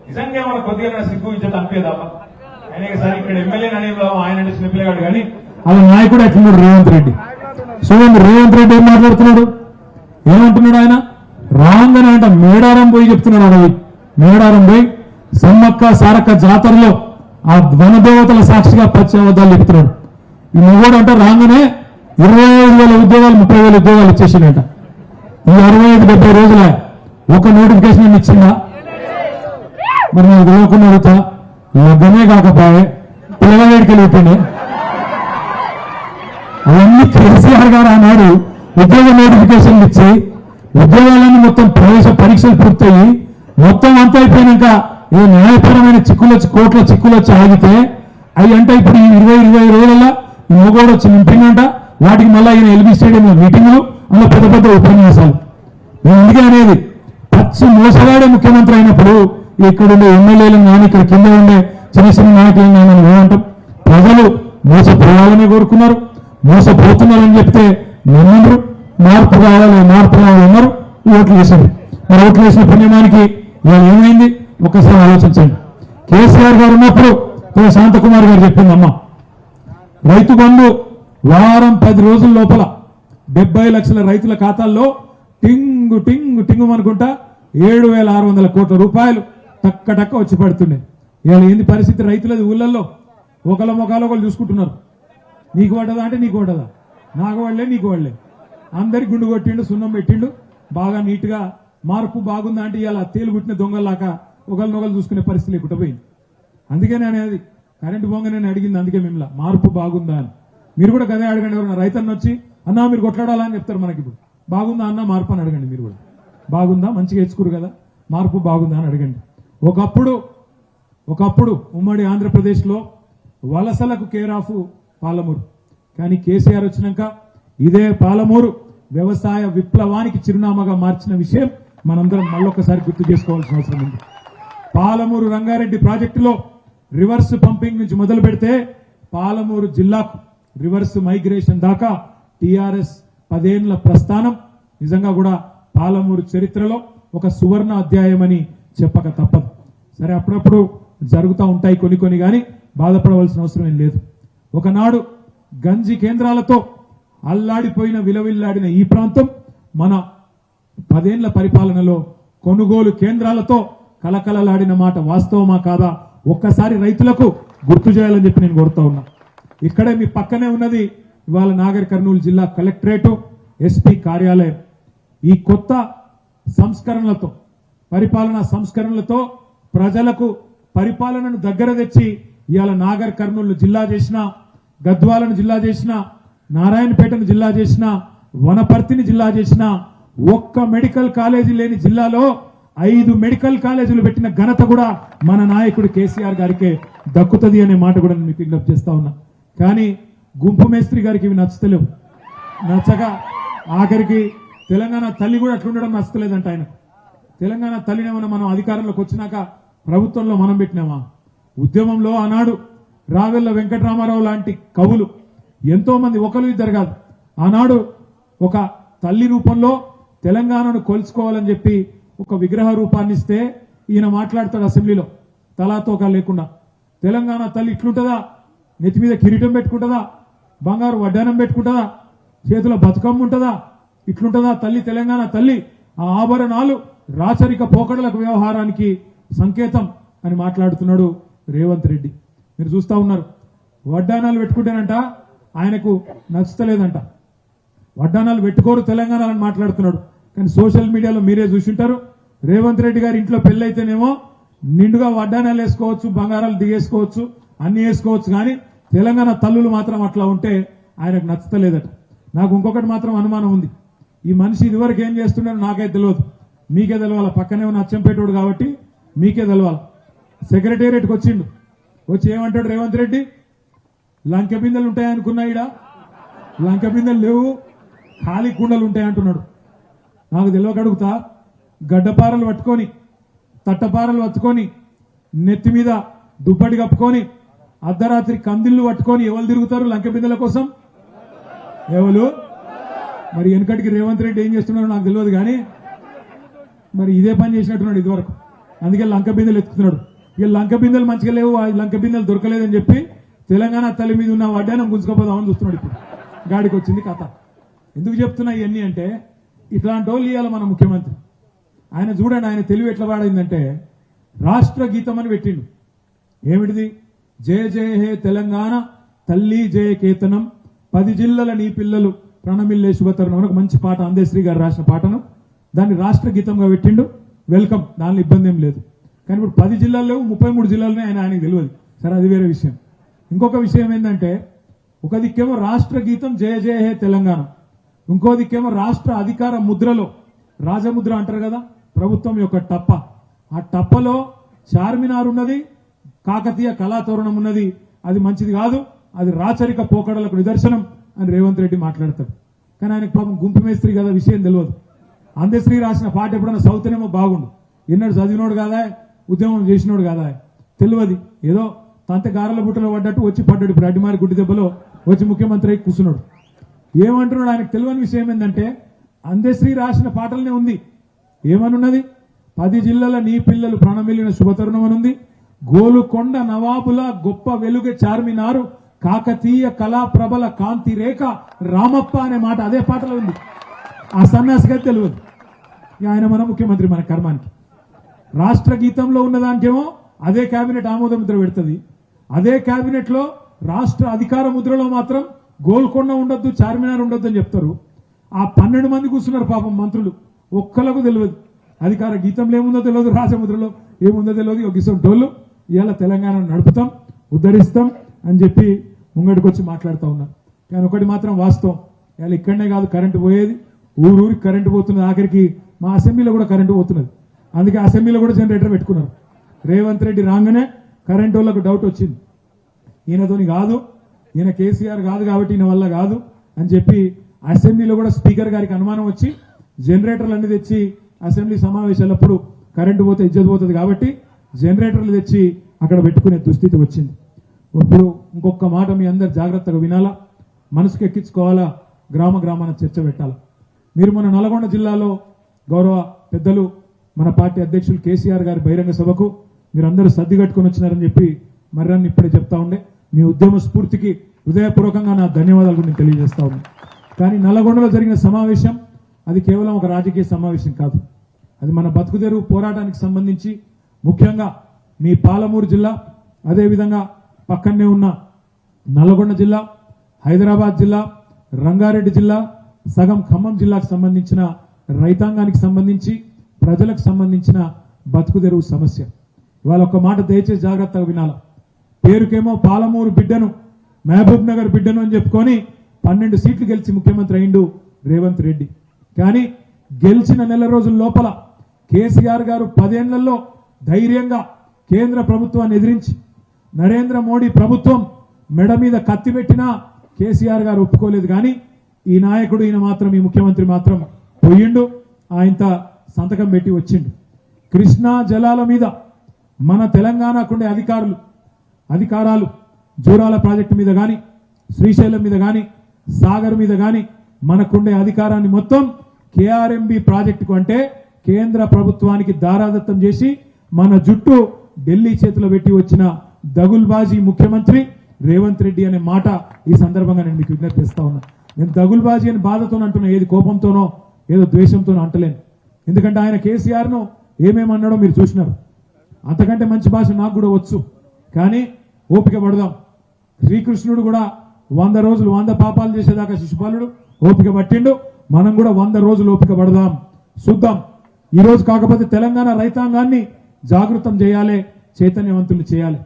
నిజంగా ఏమన్నా కొద్దిగా సిగ్గు ఇజ్జత్ అనిపేదామా? ఆయన సరే ఇక్కడ ఎమ్మెల్యే అనేవి ఆయన అంటే చిన్నపిల్లగాడు కానీ అలా నాయకుడు ఎట్లున్నాడు రేవంత్ రెడ్డి. చూడండి రేవంత్ రెడ్డి ఏం మాట్లాడుతున్నాడు, ఏమంటున్నాడు ఆయన? రాంగని అంట మేడారం పోయి చెప్తున్నాడు. అడవి మేడారం పోయి సమ్మక్క సారక్క జాతరలో ఆ వనదేవతల సాక్షిగా పశ్చిమబద్దాలు చెప్తున్నాడు. ఈ నువ్వుడు అంట రాగానే 25,000 ఉద్యోగాలు 30,000 ఉద్యోగాలు ఇచ్చేసిండట. ఈ 65-70 రోజుల ఒక నోటిఫికేషన్ ఇచ్చిందా? మరి నేను తెలియకుండా అడుగుతా, లగ్గమే కాకపోయే పిల్లగాడికి వెళ్ళిపోయింది. అవన్నీ కేసీఆర్ గారు ఆనాడు ఉద్యోగ నోటిఫికేషన్లు ఇచ్చి ఉద్యోగాలన్నీ మొత్తం ప్రవేశ పరీక్షలు పూర్తయి మొత్తం అంతా అయిపోయినాక ఏ న్యాయపరమైన కోట్ల చిక్కులు వచ్చి ఆగితే అవి అంటే ఇప్పుడు ఈ 20 రోజులలో మోగోడు వచ్చి నింపిందంట. వాటికి మళ్ళీ ఆయన ఎల్బీ స్టేడియం మీటింగ్లు, అందులో పెద్ద ఉపన్యాసాలు. నేను ఎందుకే అనేది, పచ్చి మోసగాడే ముఖ్యమంత్రి అయినప్పుడు ఇక్కడ ఉండే ఎమ్మెల్యేలను కానీ ఇక్కడ కింద ఉండే చిన్న నాయకులను కానీ ఏమంటాం? ప్రజలు మోసపోవాలని కోరుకున్నారు, మోసపోతున్నారని చెప్తే నమ్మిండ్రు. మార్పు కావాలన్నారు, ఓట్లు వేశారు. మరి ఓట్లు వేసిన పుణ్యమానికి ఏమైంది ఒక్కసారి ఆలోచించండి. కేసీఆర్ గారు ఉన్నప్పుడు శాంతకుమార్ గారు చెప్పిందమ్మా, రైతు బంధు వారం 10 రోజుల లోపల 70 లక్షల రైతుల ఖాతాల్లో టింగు అనుకుంటా 7,600 కోట్ల రూపాయలు టక్క వచ్చి పడుతుండే. ఇవాళ ఏంది పరిస్థితి రైతులది? ఊళ్ళల్లో ఒకళ్ళ ముఖాలు ఒకళ్ళు చూసుకుంటున్నారు. నీకు పడ్డదా అంటే నీకు పడ్డదా, నాకు వాళ్ళే నీకు వాళ్ళే, అందరికి గుండు కొట్టిండు, సున్నం పెట్టిండు, బాగా నీట్ గా. మార్పు బాగుందా అంటే ఇలా తేలుగుట్టిన దొంగలాక ఒకళ్ళనొకళ్ళు చూసుకునే పరిస్థితి లేకుండా పోయింది. అందుకే నేను అది కరెంటు బొంగ నేను అడిగింది, అందుకే మిమ్మల్ని మార్పు బాగుందా అని. మీరు కూడా గదే అడగండి. ఎవరన్నా రైతన్న వచ్చి అన్నా మీరు కొట్లాడాలని చెప్తారు మనకి. ఇప్పుడు బాగుందా అన్న మార్పు అని అడగండి. మీరు కూడా బాగుందా, మంచిగా ఇచ్చుకోరు కదా, మార్పు బాగుందా అని అడగండి. ఒకప్పుడు ఉమ్మడి ఆంధ్రప్రదేశ్లో వలసలకు కేర్ ఆఫ్ పాలమూరు. కానీ కేసీఆర్ వచ్చినాక ఇదే పాలమూరు వ్యవసాయ విప్లవానికి చిరునామాగా మార్చిన విషయం మనందరం మళ్ళొకసారి గుర్తు చేసుకోవాల్సిన అవసరం ఉంది. పాలమూరు రంగారెడ్డి ప్రాజెక్టులో రివర్స్ పంపింగ్ నుంచి మొదలు పెడితే పాలమూరు జిల్లాకు రివర్స్ మైగ్రేషన్ దాకా టీఆర్ఎస్ 10 ఏళ్ల ప్రస్థానం నిజంగా కూడా పాలమూరు చరిత్రలో ఒక సువర్ణ అధ్యాయమని చెప్పక తప్పదు. సరే, అప్పుడప్పుడు జరుగుతూ ఉంటాయి కొన్ని కానీ బాధపడవలసిన అవసరం ఏం లేదు. ఒకనాడు గంజి కేంద్రాలతో అల్లాడిపోయిన విలవిల్లాడిన ఈ ప్రాంతం మన 10 ఏళ్ల పరిపాలనలో కొనుగోలు కేంద్రాలతో కలకలలాడిన మాట వాస్తవమా కాదా ఒక్కసారి రైతులకు గుర్తు చేయాలని చెప్పి నేను కోరుతా ఉన్నా. ఇక్కడే మీ పక్కనే ఉన్నది ఇవాళ నాగర్ కర్నూలు జిల్లా కలెక్టరేటు, ఎస్పీ కార్యాలయం. ఈ కొత్త సంస్కరణలతో, పరిపాలనా సంస్కరణలతో ప్రజలకు పరిపాలనను దగ్గర తెచ్చి ఇవాళ నాగర్ కర్నూలు జిల్లా చేసిన, గద్వాలను జిల్లా చేసిన, నారాయణపేటను జిల్లా చేసిన, వనపర్తిని జిల్లా చేసిన, ఒక్క మెడికల్ కాలేజీ లేని జిల్లాలో 5 మెడికల్ కాలేజీలు పెట్టిన ఘనత కూడా మన నాయకుడు కేసీఆర్ గారికే దక్కుతుంది అనే మాట కూడా నేను మీకు విజ్ఞప్తి చేస్తా ఉన్నా. కానీ గుంపు మేస్త్రి గారికి ఇవి నచ్చలేవు. నచ్చగా ఆఖరికి తెలంగాణ తల్లి కూడా అట్లుండడం నచ్చలేదంట ఆయన. తెలంగాణ తల్లినేమన్నా మనం అధికారంలోకి వచ్చినాక ప్రభుత్వంలో మనం పెట్టినామా? ఉద్యమంలో ఆనాడు రావెల్ల వెంకటరామారావు లాంటి కవులు ఎంతో మంది, ఒకరు ఇద్దరు కాదు, ఆనాడు ఒక తల్లి రూపంలో తెలంగాణను కొలుచుకోవాలని చెప్పి ఒక విగ్రహ రూపాన్ని ఇస్తే ఈయన మాట్లాడతాడు అసెంబ్లీలో తలాతోక లేకుండా. తెలంగాణ తల్లి ఇట్లుంటుందా? నెత్తి మీద కిరీటం పెట్టుకుంటుందా? బంగారు వడ్డానం పెట్టుకుంటుందా? చేతిలో బతుకమ్మ ఉంటుందా? ఇట్లుంటుందా తల్లి? తెలంగాణ తల్లి ఆ ఆభరణాలు రాచరిక పోకడలకు వ్యవహారానికి సంకేతం అని మాట్లాడుతున్నాడు రేవంత్ రెడ్డి. మీరు చూస్తా ఉన్నారు. వడ్డానాలు పెట్టుకుంటేనంట ఆయనకు నచ్చుతలేదంట. వడ్డానాలు పెట్టుకోరు తెలంగాణ అని మాట్లాడుతున్నాడు. కానీ సోషల్ మీడియాలో మీరే చూసింటారు. రేవంత్ రెడ్డి గారి ఇంట్లో పెళ్ళైతేనేమో నిండుగా వడ్డానాలు వేసుకోవచ్చు, బంగారాలు దిగేసుకోవచ్చు, అన్ని వేసుకోవచ్చు. కానీ తెలంగాణ తల్లులు మాత్రం అట్లా ఉంటే ఆయనకు నచ్చుతలేదట. నాకు ఇంకొకటి మాత్రం అనుమానం ఉంది. ఈ మనిషి ఇదివరకు ఏం చేస్తున్నాడో నాకైతే తెలియదు, మీకే తెలవాలి. పక్కనే ఉన్న అచ్చంపేటోడు కాబట్టి మీకే తెలవాలి. సెక్రటేరియట్కి వచ్చిండు. వచ్చి ఏమంటాడు రేవంత్ రెడ్డి? లంకె బిందెలు ఉంటాయనుకున్నా, ఈడ లంకె బిందెలు లేవు, ఖాళీ కుండలు ఉంటాయంటున్నాడు. నాకు తెలియక అడుగుతా, గడ్డపారలు పట్టుకొని, తట్టపారలు పట్టుకొని, నెత్తి మీద దుప్పటి కప్పుకొని, అర్ధరాత్రి కందిళ్ళు పట్టుకొని ఎవరు తిరుగుతారు లంకె బిందెల కోసం? ఎవరు? మరి వెనకటికి రేవంత్ రెడ్డి ఏం చేస్తున్నాడో నాకు తెలియదు. కానీ మరి ఇదే పని చేసినట్టున్నాడు ఇదివరకు. అందుకే లంక బిందెలు ఎత్తుకున్నాడు. ఇక లంక బిందెలు మంచిగా లేవు, ఆ లంక బిందెలు దొరకలేదని చెప్పి తెలంగాణ తల్లి మీద ఉన్న వడ్డానం గుంజుకోపోదామని చూస్తున్నాడు. ఇప్పుడు గాడికి వచ్చింది కథ. ఎందుకు చెప్తున్నా ఇవన్నీ అంటే, ఇట్లాంటి వాళ్ళు ఇవ్వాలి మన ముఖ్యమంత్రి. ఆయన చూడండి, ఆయన తెలివి ఎట్లా వాడైందంటే రాష్ట్ర గీతం అని పెట్టిండు. ఏమిటిది? జయ జయ హే తెలంగాణ తల్లి జయ కేతనం, 10 జిల్లల నీ పిల్లలు ప్రణమిల్లే శుభతరుణం అని ఒక మంచి పాట, అందశ్రీ గారు రాసిన పాటను దాన్ని రాష్ట్ర గీతంగా పెట్టిండు. వెల్కమ్, దానిలో ఇబ్బంది ఏం లేదు. కానీ ఇప్పుడు 10 జిల్లాలు లేవు, 33 జిల్లాలనే ఆయనకు తెలియదు. సరే, అది వేరే విషయం. ఇంకొక విషయం ఏంటంటే, ఒక దిక్కేమో రాష్ట్ర గీతం జయ జయ హే తెలంగాణ, ఇంకో దిక్కేమో రాష్ట్ర అధికార ముద్రలో రాజముద్ర అంటారు కదా, ప్రభుత్వం యొక్క టప్ప. ఆ టప్పలో చార్మినార్ ఉన్నది, కాకతీయ కళాతోరణం ఉన్నది. అది మంచిది కాదు, అది రాచరిక పోకడలకు నిదర్శనం అని రేవంత్ రెడ్డి మాట్లాడతాడు. కానీ ఆయనకు పాపం గుంపు మేస్త్రి కదా, విషయం తెలియదు. అందశ్రీ రాసిన పాట ఎప్పుడన్నా చదువుతేనేమో బాగుండు. ఎన్నడు చదివినోడు కాదా, ఉద్యమం చేసినోడు కాదా, తెలియదు. ఏదో తంత గారెల బుట్టలో పడ్డట్టు వచ్చి పడ్డాడు. ఇప్పుడు అడ్డిమారి గుడ్డి దెబ్బలో వచ్చి ముఖ్యమంత్రి అయి కూర్చున్నాడు. ఏమంటున్నాడు? ఆయనకు తెలియని విషయం ఏంటంటే, అందశ్రీ రాసిన పాటలనే ఉంది. ఏమనున్నది? 10 జిల్లల నీ పిల్లలు ప్రాణమిల్లిన శుభతరుణం అనుంది. గోలుకొండ నవాబుల గొప్ప వెలుగ చార్మినారు, కాకతీయ కళా ప్రబల కాంతి రేఖ రామప్ప అనే మాట అదే పాటలో ఉంది. ఆ సన్యాసిగా తెలియదు. ఆయన మన ముఖ్యమంత్రి, మన కర్మానికి. రాష్ట్ర గీతంలో ఉన్నదానికేమో అదే కేబినెట్ ఆమోద ముద్ర పెడుతుంది. అదే కేబినెట్ లో రాష్ట్ర అధికార ముద్రలో మాత్రం గోల్కొండ ఉండొద్దు, చార్మినార్ ఉండొద్దు అని చెప్తారు. ఆ 12 మంది కూర్చున్నారు పాపం మంత్రులు, ఒక్కలకు తెలియదు. అధికార గీతంలో ఏముందో తెలియదు, రాజముద్రలో ఏముందో తెలియదు. ఒక గిసం డోళ్ళు ఇవాళ తెలంగాణను నడుపుతాం, ఉద్ధరిస్తాం అని చెప్పి ముంగడికి వచ్చి మాట్లాడుతూ ఉన్నారు. కానీ ఒకటి మాత్రం వాస్తవం, ఇవాళ ఇక్కడనే కాదు కరెంటు పోయేది, ఊరూరికి కరెంటు పోతున్నది. ఆఖరికి మా అసెంబ్లీలో కూడా కరెంటు పోతున్నది. అందుకే అసెంబ్లీలో కూడా జనరేటర్ పెట్టుకున్నారు. రేవంత్ రెడ్డి రాగానే కరెంటు వాళ్ళకు డౌట్ వచ్చింది, ఈయనతోని కాదు ఈయన కేసీఆర్ కాదు కాబట్టి ఈయన వల్ల కాదు అని చెప్పి అసెంబ్లీలో కూడా స్పీకర్ గారికి అనుమానం వచ్చి జనరేటర్లు అన్ని తెచ్చి అసెంబ్లీ సమావేశాలప్పుడు కరెంటు పోతే ఇజ్జత్ పోతుంది కాబట్టి జనరేటర్లు తెచ్చి అక్కడ పెట్టుకునే దుస్థితి వచ్చింది. ఇప్పుడు ఇంకొక మాట మీ అందరు జాగ్రత్తగా వినాలా, మనసుకు ఎక్కించుకోవాలా, గ్రామ గ్రామాన చర్చ పెట్టాలా. మీరు మన నల్గొండ జిల్లాలో గౌరవ పెద్దలు మన పార్టీ అధ్యక్షులు కేసీఆర్ గారి బహిరంగ సభకు మీరందరూ సర్ది కట్టుకొని వచ్చినారని చెప్పి మర్రాన్ని ఇప్పుడే చెప్తా ఉండే. మీ ఉద్యమ స్ఫూర్తికి హృదయపూర్వకంగా నా ధన్యవాదాలు నేను తెలియజేస్తా ఉన్నాను. కానీ నల్లగొండలో జరిగిన సమావేశం అది కేవలం ఒక రాజకీయ సమావేశం కాదు. అది మన బతుకుదెరువు పోరాటానికి సంబంధించి ముఖ్యంగా మీ పాలమూరు జిల్లా, అదేవిధంగా పక్కనే ఉన్న నల్గొండ జిల్లా, హైదరాబాద్ జిల్లా, రంగారెడ్డి జిల్లా, సగం ఖమ్మం జిల్లాకు సంబంధించిన రైతాంగానికి సంబంధించి ప్రజలకు సంబంధించిన బతుకుదెరువు సమస్య. ఇవాళ ఒక మాట దయచేసి జాగ్రత్తగా వినాల. పేరుకేమో పాలమూరు బిడ్డను, మహబూబ్ నగర్ బిడ్డను అని చెప్పుకొని 12 సీట్లు గెలిచి ముఖ్యమంత్రి అయిండు రేవంత్ రెడ్డి. కానీ గెలిచిన నెల రోజుల లోపల కేసీఆర్ గారు 10 ఏళ్లలో ధైర్యంగా కేంద్ర ప్రభుత్వాన్ని ఎదిరించి నరేంద్ర మోడీ ప్రభుత్వం మెడ మీద కత్తి పెట్టినా కేసీఆర్ గారు ఒప్పుకోలేదు. కానీ ఈ నాయకుడు ఈ ముఖ్యమంత్రి మాత్రం పోయిండు, ఆయనత సంతకం పెట్టి వచ్చిండు. కృష్ణా జలాల మీద మన తెలంగాణకుండే అధికారాలు జూరాల ప్రాజెక్టు మీద కానీ, శ్రీశైలం మీద కానీ, సాగర్ మీద కానీ మనకుండే అధికారాన్ని మొత్తం కేఆర్ఎంబి ప్రాజెక్టుకు అంటే కేంద్ర ప్రభుత్వానికి దారాదత్తం చేసి మన జుట్టు ఢిల్లీ చేతిలో పెట్టి వచ్చిన దగుల్బాజీ ముఖ్యమంత్రి రేవంత్ రెడ్డి అనే మాట ఈ సందర్భంగా నేను మీకు విజ్ఞప్తి చేస్తా ఉన్నా. నేను దగుల్బాజీ అని బాధతో అంటున్నా, ఏది కోపంతోనో ఏదో ద్వేషంతోనో అంటలేను. ఎందుకంటే ఆయన కేసీఆర్ను ఏమేమన్నాడో మీరు చూసినారు. అంతకంటే మంచి భాష నాకు కూడా వచ్చు. కానీ ఓపిక పడదాం. శ్రీకృష్ణుడు కూడా 100 రోజులు 100 పాపాలు చేసేదాకా శిశుపాలుడు ఓపిక పట్టిండు. మనం కూడా 100 రోజులు ఓపిక పడదాం, చూద్దాం. ఈ రోజు కాకపోతే తెలంగాణ రైతాంగాన్ని జాగృతం చేయాలి, చైతన్యవంతులు చేయాలి.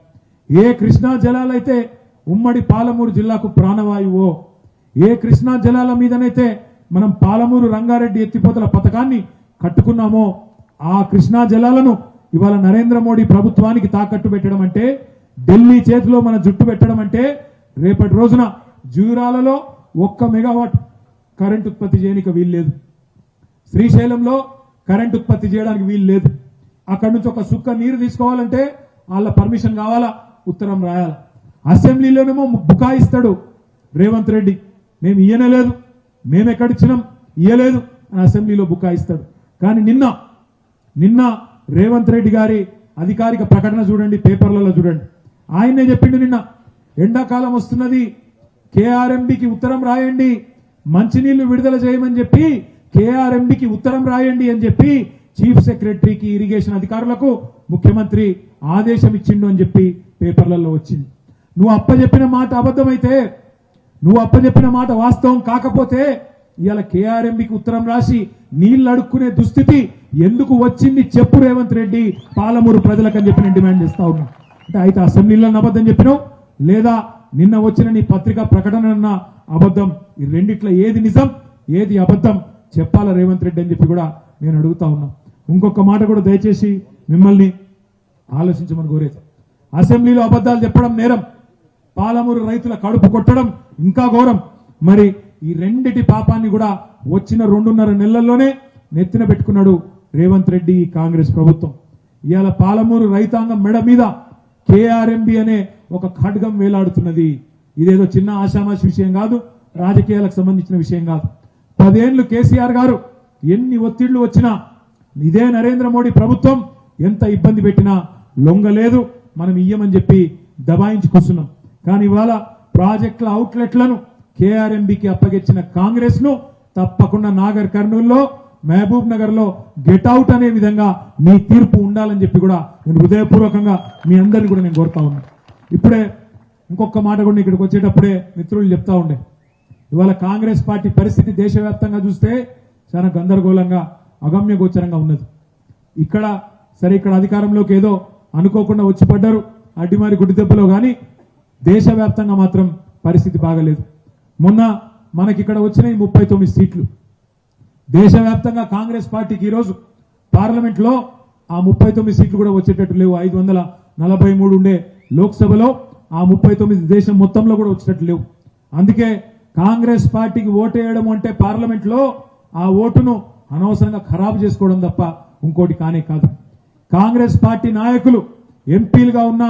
ఏ కృష్ణా జలాలైతే ఉమ్మడి పాలమూరు జిల్లాకు ప్రాణవాయువో, ఏ కృష్ణా జలాల మీదనైతే మనం పాలమూరు రంగారెడ్డి ఎత్తిపోతల పథకాన్ని కట్టుకున్నామో ఆ కృష్ణా జలాలను ఇవాళ నరేంద్ర మోడీ ప్రభుత్వానికి తాకట్టు పెట్టడం అంటే, ఢిల్లీ చేతిలో మన జుట్టు పెట్టడం అంటే, రేపటి రోజున జూరాలలో 1 మెగావాట్ కరెంట్ ఉత్పత్తి చేయడానికి వీల్లేదు, శ్రీశైలంలో కరెంట్ ఉత్పత్తి చేయడానికి వీలు లేదు. అక్కడి నుంచి ఒక సుక్క నీరు తీసుకోవాలంటే వాళ్ళ పర్మిషన్ కావాలా, ఉత్తరం రాయాలి. అసెంబ్లీలోనేమో బుకాయిస్తాడు రేవంత్ రెడ్డి, మేము ఇయ్యలేదు, మేము ఎక్కడిచ్చినాం ఇయ్యలేదు అని అసెంబ్లీలో బుకాయిస్తాడు. కానీ నిన్న రేవంత్ రెడ్డి గారి అధికారిక ప్రకటన చూడండి, పేపర్లలో చూడండి. ఆయనే చెప్పిండు నిన్న, ఎండాకాలం వస్తున్నది, కేఆర్ఎంబికి ఉత్తరం రాయండి, మంచినీళ్లు విడుదల చేయమని చెప్పి కేఆర్ఎంబికి ఉత్తరం రాయండి అని చెప్పి చీఫ్ సెక్రటరీకి, ఇరిగేషన్ అధికారులకు ముఖ్యమంత్రి ఆదేశం ఇచ్చిండు అని చెప్పి పేపర్లలో వచ్చింది. నువ్వు అప్పచెప్పిన మాట అబద్ధమైతే, నువ్వు అప్పచెప్పిన మాట వాస్తవం కాకపోతే ఇవాళ కేఆర్ఎంబికి ఉత్తరం రాసి నీళ్లు అడుక్కునే దుస్థితి ఎందుకు వచ్చింది చెప్పు రేవంత్ రెడ్డి పాలమూరు ప్రజలకు అని చెప్పి నేను డిమాండ్ చేస్తా ఉన్నా. అంటే అయితే అసెంబ్లీలో అబద్ధం చెప్పినావు, లేదా నిన్న వచ్చిన నీ పత్రికా ప్రకటన అన్న అబద్ధం, ఈ రెండిట్లో ఏది నిజం ఏది అబద్ధం చెప్పాలా రేవంత్ రెడ్డి అని చెప్పి కూడా నేను అడుగుతా ఉన్నా. ఇంకొక మాట కూడా దయచేసి మిమ్మల్ని ఆలోచించమని కోరేది. అసెంబ్లీలో అబద్ధాలు చెప్పడం నేరం, పాలమూరు రైతుల కడుపు కొట్టడం ఇంకా ఘోరం. మరి ఈ రెండిటి పాపాన్ని కూడా వచ్చిన 2.5 నెలల్లోనే నెత్తిన పెట్టుకున్నాడు రేవంత్ రెడ్డి కాంగ్రెస్ ప్రభుత్వం. ఇవాళ పాలమూరు రైతాంగం మెడ మీద కేఆర్ఎంబి అనే ఒక ఖడ్గం వేలాడుతున్నది. ఇదేదో చిన్న ఆషామాషి విషయం కాదు, రాజకీయాలకు సంబంధించిన విషయం కాదు. 10 ఏళ్లు కేసీఆర్ గారు ఎన్ని ఒత్తిళ్లు వచ్చినా, ఇదే నరేంద్ర మోడీ ప్రభుత్వం ఎంత ఇబ్బంది పెట్టినా లొంగలేదు, మనం ఇయ్యమని చెప్పి దబాయించి కూర్చున్నాం. కానీ ఇవాళ ప్రాజెక్టుల అవుట్లెట్లను కేఆర్ఎంబికి అప్పగించిన కాంగ్రెస్ ను తప్పకుండా నాగర్ కర్నూల్లో, మహబూబ్ నగర్ లో గెట్అవుట్ అనే విధంగా మీ తీర్పు ఉండాలని చెప్పి కూడా నేను హృదయపూర్వకంగా మీ అందరినీ కూడా నేను కోరుతా ఉన్నా. ఇప్పుడే ఇంకొక మాట కూడా ఇక్కడికి వచ్చేటప్పుడే మిత్రులు చెప్తా ఉండే, ఇవాళ కాంగ్రెస్ పార్టీ పరిస్థితి దేశవ్యాప్తంగా చూస్తే చాలా గందరగోళంగా అగమ్య గోచరంగా ఉన్నది. ఇక్కడ అధికారంలోకి ఏదో అనుకోకుండా వచ్చి పడ్డారు అడ్డిమారి గుడ్డి దెబ్బలో, కానీ దేశవ్యాప్తంగా మాత్రం పరిస్థితి బాగలేదు. మొన్న మనకి ఇక్కడ వచ్చిన 39 సీట్లు, దేశవ్యాప్తంగా కాంగ్రెస్ పార్టీకి ఈరోజు పార్లమెంట్ లో ఆ 39 సీట్లు కూడా వచ్చేటట్టు లేవు. 543 ఉండే లోక్సభలో ఆ 39 దేశం మొత్తంలో కూడా వచ్చినట్లు లేవు. అందుకే కాంగ్రెస్ పార్టీకి ఓటేయడం అంటే పార్లమెంట్లో ఆ ఓటును అనవసరంగా ఖరాబు చేసుకోవడం తప్ప ఇంకోటి కానే కాదు. కాంగ్రెస్ పార్టీ నాయకులు ఎంపీలుగా ఉన్న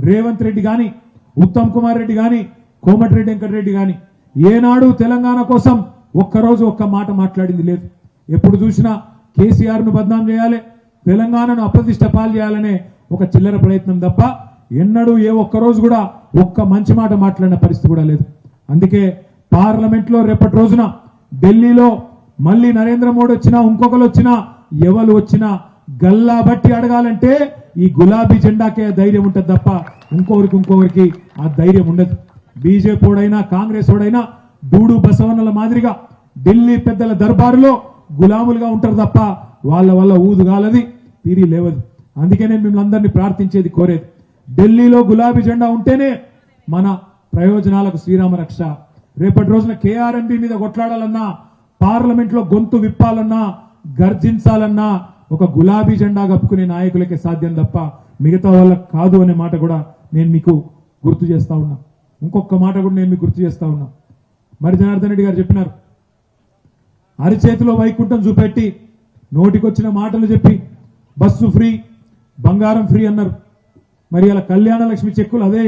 రేవంత్ రెడ్డి గాని, ఉత్తమ్ కుమార్ రెడ్డి గాని, కోమటిరెడ్డి వెంకటరెడ్డి గాని ఏనాడు తెలంగాణ కోసం ఒక్కరోజు ఒక్క మాట మాట్లాడింది లేదు. ఎప్పుడు చూసినా కేసీఆర్ ను బద్నాం చేయాలి, తెలంగాణను అప్రతిష్ట పాలు చేయాలనే ఒక చిల్లర ప్రయత్నం తప్ప ఎన్నడూ ఏ ఒక్కరోజు కూడా ఒక్క మంచి మాట మాట్లాడిన పరిస్థితి కూడా లేదు. అందుకే పార్లమెంట్ లో రేపటి రోజున ఢిల్లీలో మళ్ళీ నరేంద్ర మోడీ వచ్చినా ఇంకొకరు వచ్చినా ఎవరు వచ్చినా గల్లా బట్టి అడగాలంటే ఈ గులాబీ జెండాకే ధైర్యం ఉంటుంది తప్ప ఇంకొకరికి ఆ ధైర్యం ఉండదు. బీజేపీ ఓడైనా కాంగ్రెస్ ఓడైనా డూడు బసవన్నల మాదిరిగా ఢిల్లీ పెద్దల దర్బారులో గులాములుగా ఉంటారు తప్ప వాళ్ళ వల్ల ఊదుగాలది తీరి లేవదు. అందుకే నేను మిమ్మల్ని అందరినీ ప్రార్థించేది, కోరేది, ఢిల్లీలో గులాబీ జెండా ఉంటేనే మన ప్రయోజనాలకు శ్రీరామ రక్ష. రేపటి రోజున కేఆర్ఎంబీ మీద కొట్లాడాలన్నా, పార్లమెంట్ లో గొంతు విప్పాలన్నా, గర్జించాలన్నా ఒక గులాబీ జెండా కప్పుకునే నాయకులకే సాధ్యం తప్ప మిగతా వాళ్ళకి కాదు అనే మాట కూడా నేను మీకు గుర్తు చేస్తా ఉన్నా. ఇంకొక మాట కూడా నేను మీకు గుర్తు చేస్తా ఉన్నా. మరి జనార్దన్ రెడ్డి గారు చెప్పినారు, అరిచేతిలో వైకుంఠం చూపెట్టి నోటికొచ్చిన మాటలు చెప్పి బస్సు ఫ్రీ, బంగారం ఫ్రీ అన్నారు. మరి అలా కళ్యాణ లక్ష్మి చెక్కులు అదే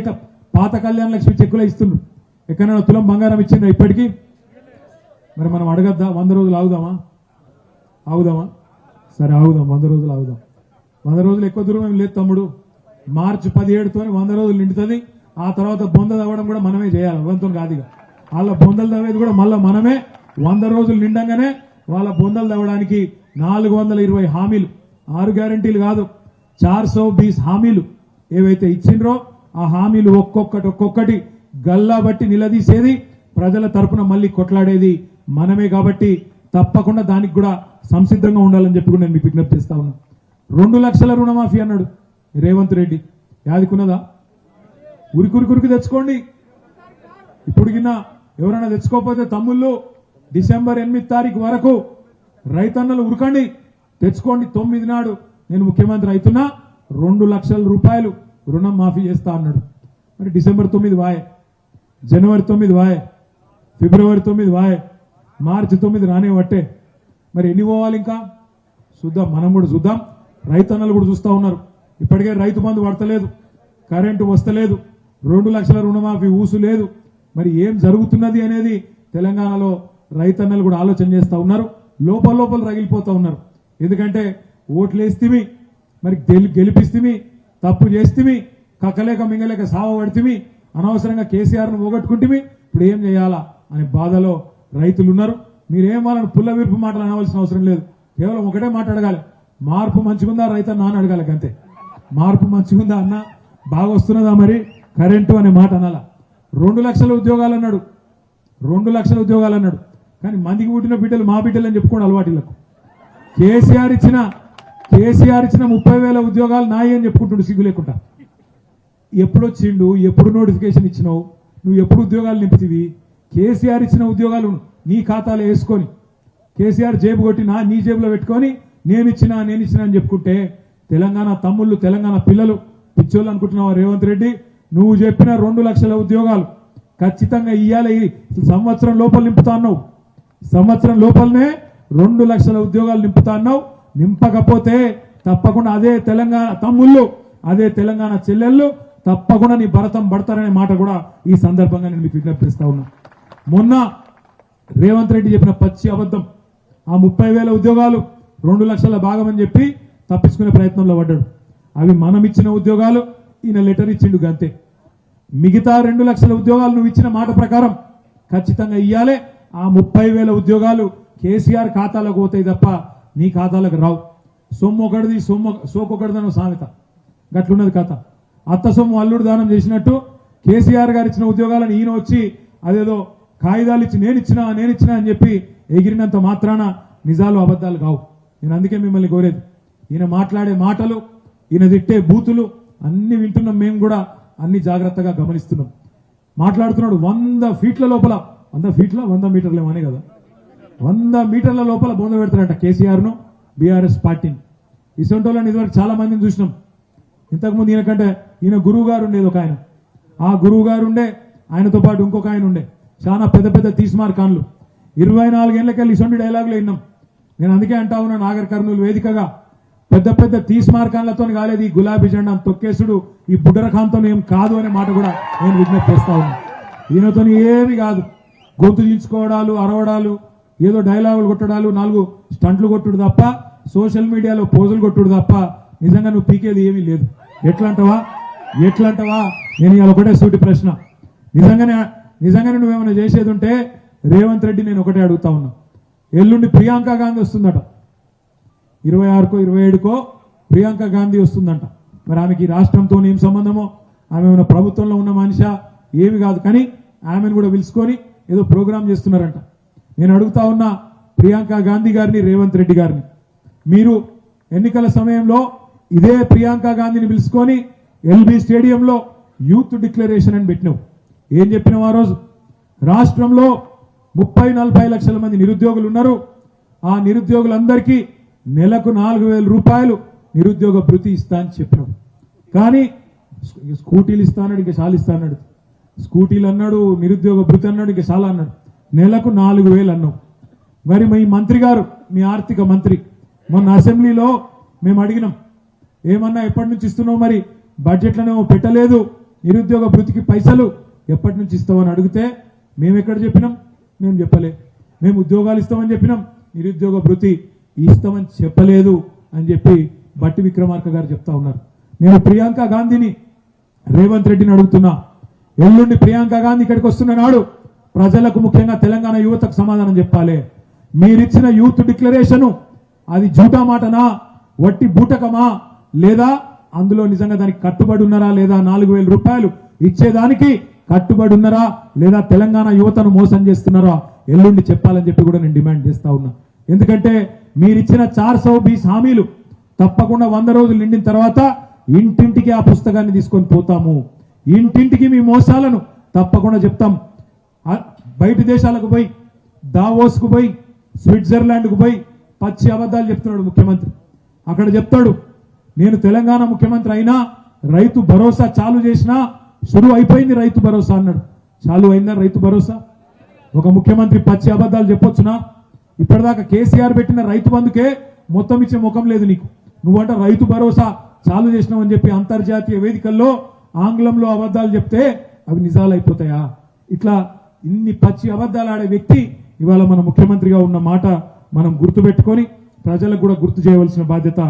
పాత కళ్యాణ లక్ష్మి చెక్కులే ఇస్తున్నారు. ఎక్కడైనా తులం బంగారం ఇచ్చిందా ఇప్పటికీ? మరి మనం అడగద్దా? 100 రోజులు ఆగుదామా? సరే ఆగుదాం, 100 రోజులు ఆగుదాం. 100 రోజులు ఎక్కువ దూరం ఏం లేదు తమ్ముడు. మార్చి 17తోనే 100 రోజులు నిండుతుంది. ఆ తర్వాత బొంద తవ్వడం కూడా మనమే చేయాలి, ఎవరితో కాదుగా. వాళ్ళ బొందలు తవ్వేది కూడా మళ్ళీ మనమే. 100 రోజులు నిండంగానే వాళ్ళ బొందలు తవ్వడానికి 420 హామీలు, 6 గ్యారంటీలు కాదు, 420 హామీలు ఏవైతే ఇచ్చిండ్రో ఆ హామీలు ఒక్కొక్కటి గల్లా బట్టి నిలదీసేది, ప్రజల తరపున మళ్ళీ కొట్లాడేది మనమే. కాబట్టి తప్పకుండా దానికి కూడా సంసిద్ధంగా ఉండాలని చెప్పి కూడా నేను మీకు విజ్ఞప్తి చేస్తా ఉన్నా. 2 లక్షల రుణమాఫీ అన్నాడు రేవంత్ రెడ్డి. యాదికున్నదా? ఉరికి తెచ్చుకోండి. ఇప్పుడు గిన్న ఎవరైనా తెచ్చుకోకపోతే తమ్ముళ్ళు డిసెంబర్ 8 తారీఖు వరకు రైతన్నలు ఉరకండి, తెచ్చుకోండి. 9 నాడు నేను ముఖ్యమంత్రి అవుతున్నా 2 లక్షల రూపాయలు రుణం మాఫీ చేస్తా అన్నాడు. మరి డిసెంబర్ 9 వాయే, జనవరి 9 వాయే, ఫిబ్రవరి 9 వాయే, మార్చి 9 రానే వట్టే. మరి ఎన్ని పోవాలి ఇంకా? చూద్దాం, మనం కూడా చూద్దాం. రైతన్నలు కూడా చూస్తా ఉన్నారు. ఇప్పటికే రైతు బంధు పడతలేదు, కరెంటు వస్తలేదు, 2 లక్షల రుణమాఫీ ఊసు లేదు. మరి ఏం జరుగుతున్నది అనేది తెలంగాణలో రైతన్నలు కూడా ఆలోచన చేస్తా ఉన్నారు. లోపల రగిలిపోతా ఉన్నారు. ఎందుకంటే ఓట్లేస్తేమి, మరి గెలిపిస్తేమి, తప్పు చేస్తేమి, కక్కలేక మింగలేక సావ పడితేమి, అనవసరంగా కేసీఆర్ను పోగొట్టుకుంటేమి, ఇప్పుడు ఏం చేయాలా అనే బాధలో రైతులు ఉన్నారు. మీరేం వాళ్ళని పుల్ల విరుపు మాటలు అనవలసిన అవసరం లేదు. కేవలం ఒకటే మాట అడగాలి, మార్పు మంచిగుందా రైతన్న అని అడగాలి అంతే. మార్పు మంచిగుందా అన్న, బాగా వస్తున్నదా మరి కరెంటు అనే మాట అనాలా. 2 లక్షల ఉద్యోగాలు అన్నాడు, 2 లక్షల ఉద్యోగాలు అన్నాడు. కానీ మందికి పుట్టిన బిడ్డలు మా బిడ్డలు అని చెప్పుకోండి అలవాటీలకు. కేసీఆర్ ఇచ్చిన 30,000 ఉద్యోగాలు నాయి అని చెప్పుకుంటుండు సిగ్గు లేకుండా. ఎప్పుడు వచ్చిండు, ఎప్పుడు నోటిఫికేషన్ ఇచ్చినావు, నువ్వు ఎప్పుడు ఉద్యోగాలు నింపుతీవి? కేసీఆర్ ఇచ్చిన ఉద్యోగాలు నీ ఖాతాలో వేసుకొని, కేసీఆర్ జేబు కొట్టి నీ జేబులో పెట్టుకొని నేను ఇచ్చినా అని చెప్పుకుంటే తెలంగాణ తమ్ముళ్ళు, తెలంగాణ పిల్లలు పిచ్చోళ్ళు అనుకుంటున్నావా రేవంత్ రెడ్డి? నువ్వు చెప్పిన 2 లక్షల ఉద్యోగాలు ఖచ్చితంగా ఇయ్యాలి. సంవత్సరం లోపల నింపుతా అన్నావు, సంవత్సరం లోపలనే 2 లక్షల ఉద్యోగాలు నింపుతా అన్నావు. నింపకపోతే తప్పకుండా అదే తెలంగాణ తమ్ముళ్ళు, అదే తెలంగాణ చెల్లెళ్ళు తప్పకుండా నీ భరతం పడతారనే మాట కూడా ఈ సందర్భంగా నేను మీకు విజ్ఞప్తిస్తా ఉన్నా. మొన్న రేవంత్ రెడ్డి చెప్పిన పచ్చి అబద్ధం, ఆ 30,000 ఉద్యోగాలు 2 లక్షల భాగం అని చెప్పి తప్పించుకునే ప్రయత్నంలో పడ్డాడు. అవి మనం ఇచ్చిన ఉద్యోగాలు, ఈయన లెటర్ ఇచ్చిండు గంతే. మిగతా 2 లక్షల ఉద్యోగాలు నువ్వు ఇచ్చిన మాట ప్రకారం ఖచ్చితంగా ఇయ్యాలే. ఆ 30,000 ఉద్యోగాలు కేసీఆర్ ఖాతాలోకి పోతాయి తప్ప నీ ఖాతాలకు రావు. సొమ్ము ఒకటిది సోకొకటిదనో సామెత, గట్లున్నది కథ. అత్త సొమ్ము అల్లుడు దానం చేసినట్టు కేసీఆర్ గారు ఇచ్చిన ఉద్యోగాలను ఈయన వచ్చి అదేదో కాగితాలు ఇచ్చి నేనిచ్చినా అని చెప్పి ఎగిరినంత మాత్రాన నిజాలు అబద్ధాలు కావు. నేను అందుకే మిమ్మల్ని కోరేది, ఈయన మాట్లాడే మాటలు, ఈయన తిట్టే బూతులు అన్ని వింటున్నాం, మేము కూడా అన్ని జాగ్రత్తగా గమనిస్తున్నాం. మాట్లాడుతున్నాడు 100 ఫీట్ల లోపల, 100 ఫీట్ల 100 మీటర్లు ఏమనే కదా, 100 మీటర్ల లోపల బొంద పెడతారంట కేసీఆర్ను, బీఆర్ఎస్ పార్టీని. ఇసొంటోళ్ళని ఇదివరకు చాలా మందిని చూసినాం. ఇంతకుముందు ఈయనకంటే ఈయన గురువు గారు ఉండేది ఒక ఆయన, ఆ గురువు గారు ఉండే, ఆయనతో పాటు ఇంకొక ఆయన ఉండే, చాలా పెద్ద పెద్ద తీస్మార్కాన్లు. 24 ఏళ్లకెళ్ళి ఇసొంటి డైలాగులు విన్నాం. నేను అందుకే అంటా ఉన్నా, నాగర్ కర్నూలు వేదికగా పెద్ద పెద్ద తీస్మార్కాన్లతో కాలేదు ఈ గులాబీ జెండా తొక్కేసుడు, ఈ బుడ్డరఖాన్తో ఏం కాదు అనే మాట కూడా నేను విజ్ఞప్తి చేస్తా ఉన్నా. ఈయనతో ఏమి కాదు, గొంతు దించుకోవడాలు, అరవడాలు, ఏదో డైలాగులు కొట్టడాలు, 4 స్టంట్లు కొట్టుడు తప్ప, సోషల్ మీడియాలో పోజులు కొట్టుడు తప్ప నిజంగా నువ్వు పీకేది ఏమీ లేదు. ఎట్లంటావా? నేను ఇవాళ ఒకటే సూటి ప్రశ్న, నిజంగానే నువ్వేమైనా చేసేది ఉంటే రేవంత్ రెడ్డి నేను ఒకటే అడుగుతా ఉన్నా. ఎల్లుండి ప్రియాంక గాంధీ వస్తుందట, 26కో 27కో ప్రియాంక గాంధీ వస్తుందంట. మరి ఆమెకి రాష్ట్రంతో ఏం సంబంధమో, ఆమె ఏమైనా ప్రభుత్వంలో ఉన్న మనిషా ఏమి కాదు, కానీ ఆమెను కూడా పిలుచుకొని ఏదో ప్రోగ్రాం చేస్తున్నారంట. నేను అడుగుతా ఉన్నా ప్రియాంక గాంధీ గారిని, రేవంత్ రెడ్డి గారిని, మీరు ఎన్నికల సమయంలో ఇదే ప్రియాంక గాంధీని పిలుచుకొని ఎల్బీ స్టేడియంలో యూత్ డిక్లరేషన్ అని పెట్టినావు. ఏం చెప్పినావు ఆ రోజు? రాష్ట్రంలో 30-40 లక్షల మంది నిరుద్యోగులు ఉన్నారు, ఆ నిరుద్యోగులందరికీ నెలకు 4,000 రూపాయలు నిరుద్యోగ భృతి ఇస్తా అని చెప్పినావు. కానీ స్కూటీలు ఇస్తా అన్నాడు, ఇంకా చాలా ఇస్తా అన్నాడు. స్కూటీలు అన్నాడు, నిరుద్యోగ భృతి అన్నాడు, ఇంకా చాలా అన్నాడు. నెలకు 4,000 అన్నావు. మరి మీ మంత్రి గారు, మీ ఆర్థిక మంత్రి, మొన్న అసెంబ్లీలో మేము అడిగినాం, ఏమన్నా ఎప్పటి నుంచి ఇస్తున్నావు, మరి బడ్జెట్లోనేమో పెట్టలేదు, నిరుద్యోగ భృతికి పైసలు ఎప్పటి నుంచి ఇస్తామని అడిగితే మేము ఎక్కడ చెప్పినాం? మేము చెప్పలే. మేము ఉద్యోగాలు ఇస్తామని చెప్పినాం, నిరుద్యోగ భృతి ఇస్తామని చెప్పలేదు అని చెప్పి బట్టి విక్రమార్క గారు చెప్తా ఉన్నారు. నేను ప్రియాంక గాంధీని, రేవంత్ రెడ్డిని అడుగుతున్నా, ఎల్లుండి ప్రియాంక గాంధీ ఇక్కడికి వస్తున్న నాడు ప్రజలకు, ముఖ్యంగా తెలంగాణ యువతకు సమాధానం చెప్పాలి. మీరిచ్చిన యూత్ డిక్లరేషన్ అది జూటా మాటనా, వట్టి బూటకమా, లేదా అందులో నిజంగా దానికి కట్టుబడి ఉన్నారా, లేదా 4,000 రూపాయలు ఇచ్చేదానికి కట్టుబడి ఉన్నారా, లేదా తెలంగాణ యువతను మోసం చేస్తున్నారా, ఎల్లుండి చెప్పాలని చెప్పి కూడా నేను డిమాండ్ చేస్తా ఉన్నా. ఎందుకంటే మీరిచ్చిన 420 హామీలు తప్పకుండా 100 రోజులు నిండిన తర్వాత ఇంటింటికి ఆ పుస్తకాన్ని తీసుకొని పోతాము. ఇంటింటికి మీ మోసాలను తప్పకుండా చెప్తాం. బయట దేశాలకు పోయి, దావోస్కు పోయి, స్విట్జర్లాండ్కు పోయి పచ్చి అబద్ధాలు చెప్తున్నాడు ముఖ్యమంత్రి. అక్కడ చెప్తాడు, నేను తెలంగాణ ముఖ్యమంత్రి అయినా రైతు భరోసా చాలు చేసినా, షురు అయిపోయింది రైతు భరోసా అన్నాడు. చాలు అయిందా రైతు భరోసా? ఒక ముఖ్యమంత్రి పచ్చి అబద్ధాలు చెప్పొచ్చునా? ఇప్పటిదాకా కేసీఆర్ పెట్టిన రైతు బంధుకే మొత్తం ఇచ్చే ముఖం లేదు నీకు. నువ్వంట రైతు భరోసా చాలు చేసినావని చెప్పి అంతర్జాతీయ వేదికల్లో ఆంగ్లంలో అబద్ధాలు చెప్తే అవి నిజాలు అయిపోతాయా? ఇట్లా ఇన్ని పచ్చి అబద్ధాలు ఆడే వ్యక్తి ఇవాళ మన ముఖ్యమంత్రిగా ఉన్న మాట మనం గుర్తుపెట్టుకొని ప్రజలకు కూడా గుర్తు చేయవలసిన బాధ్యత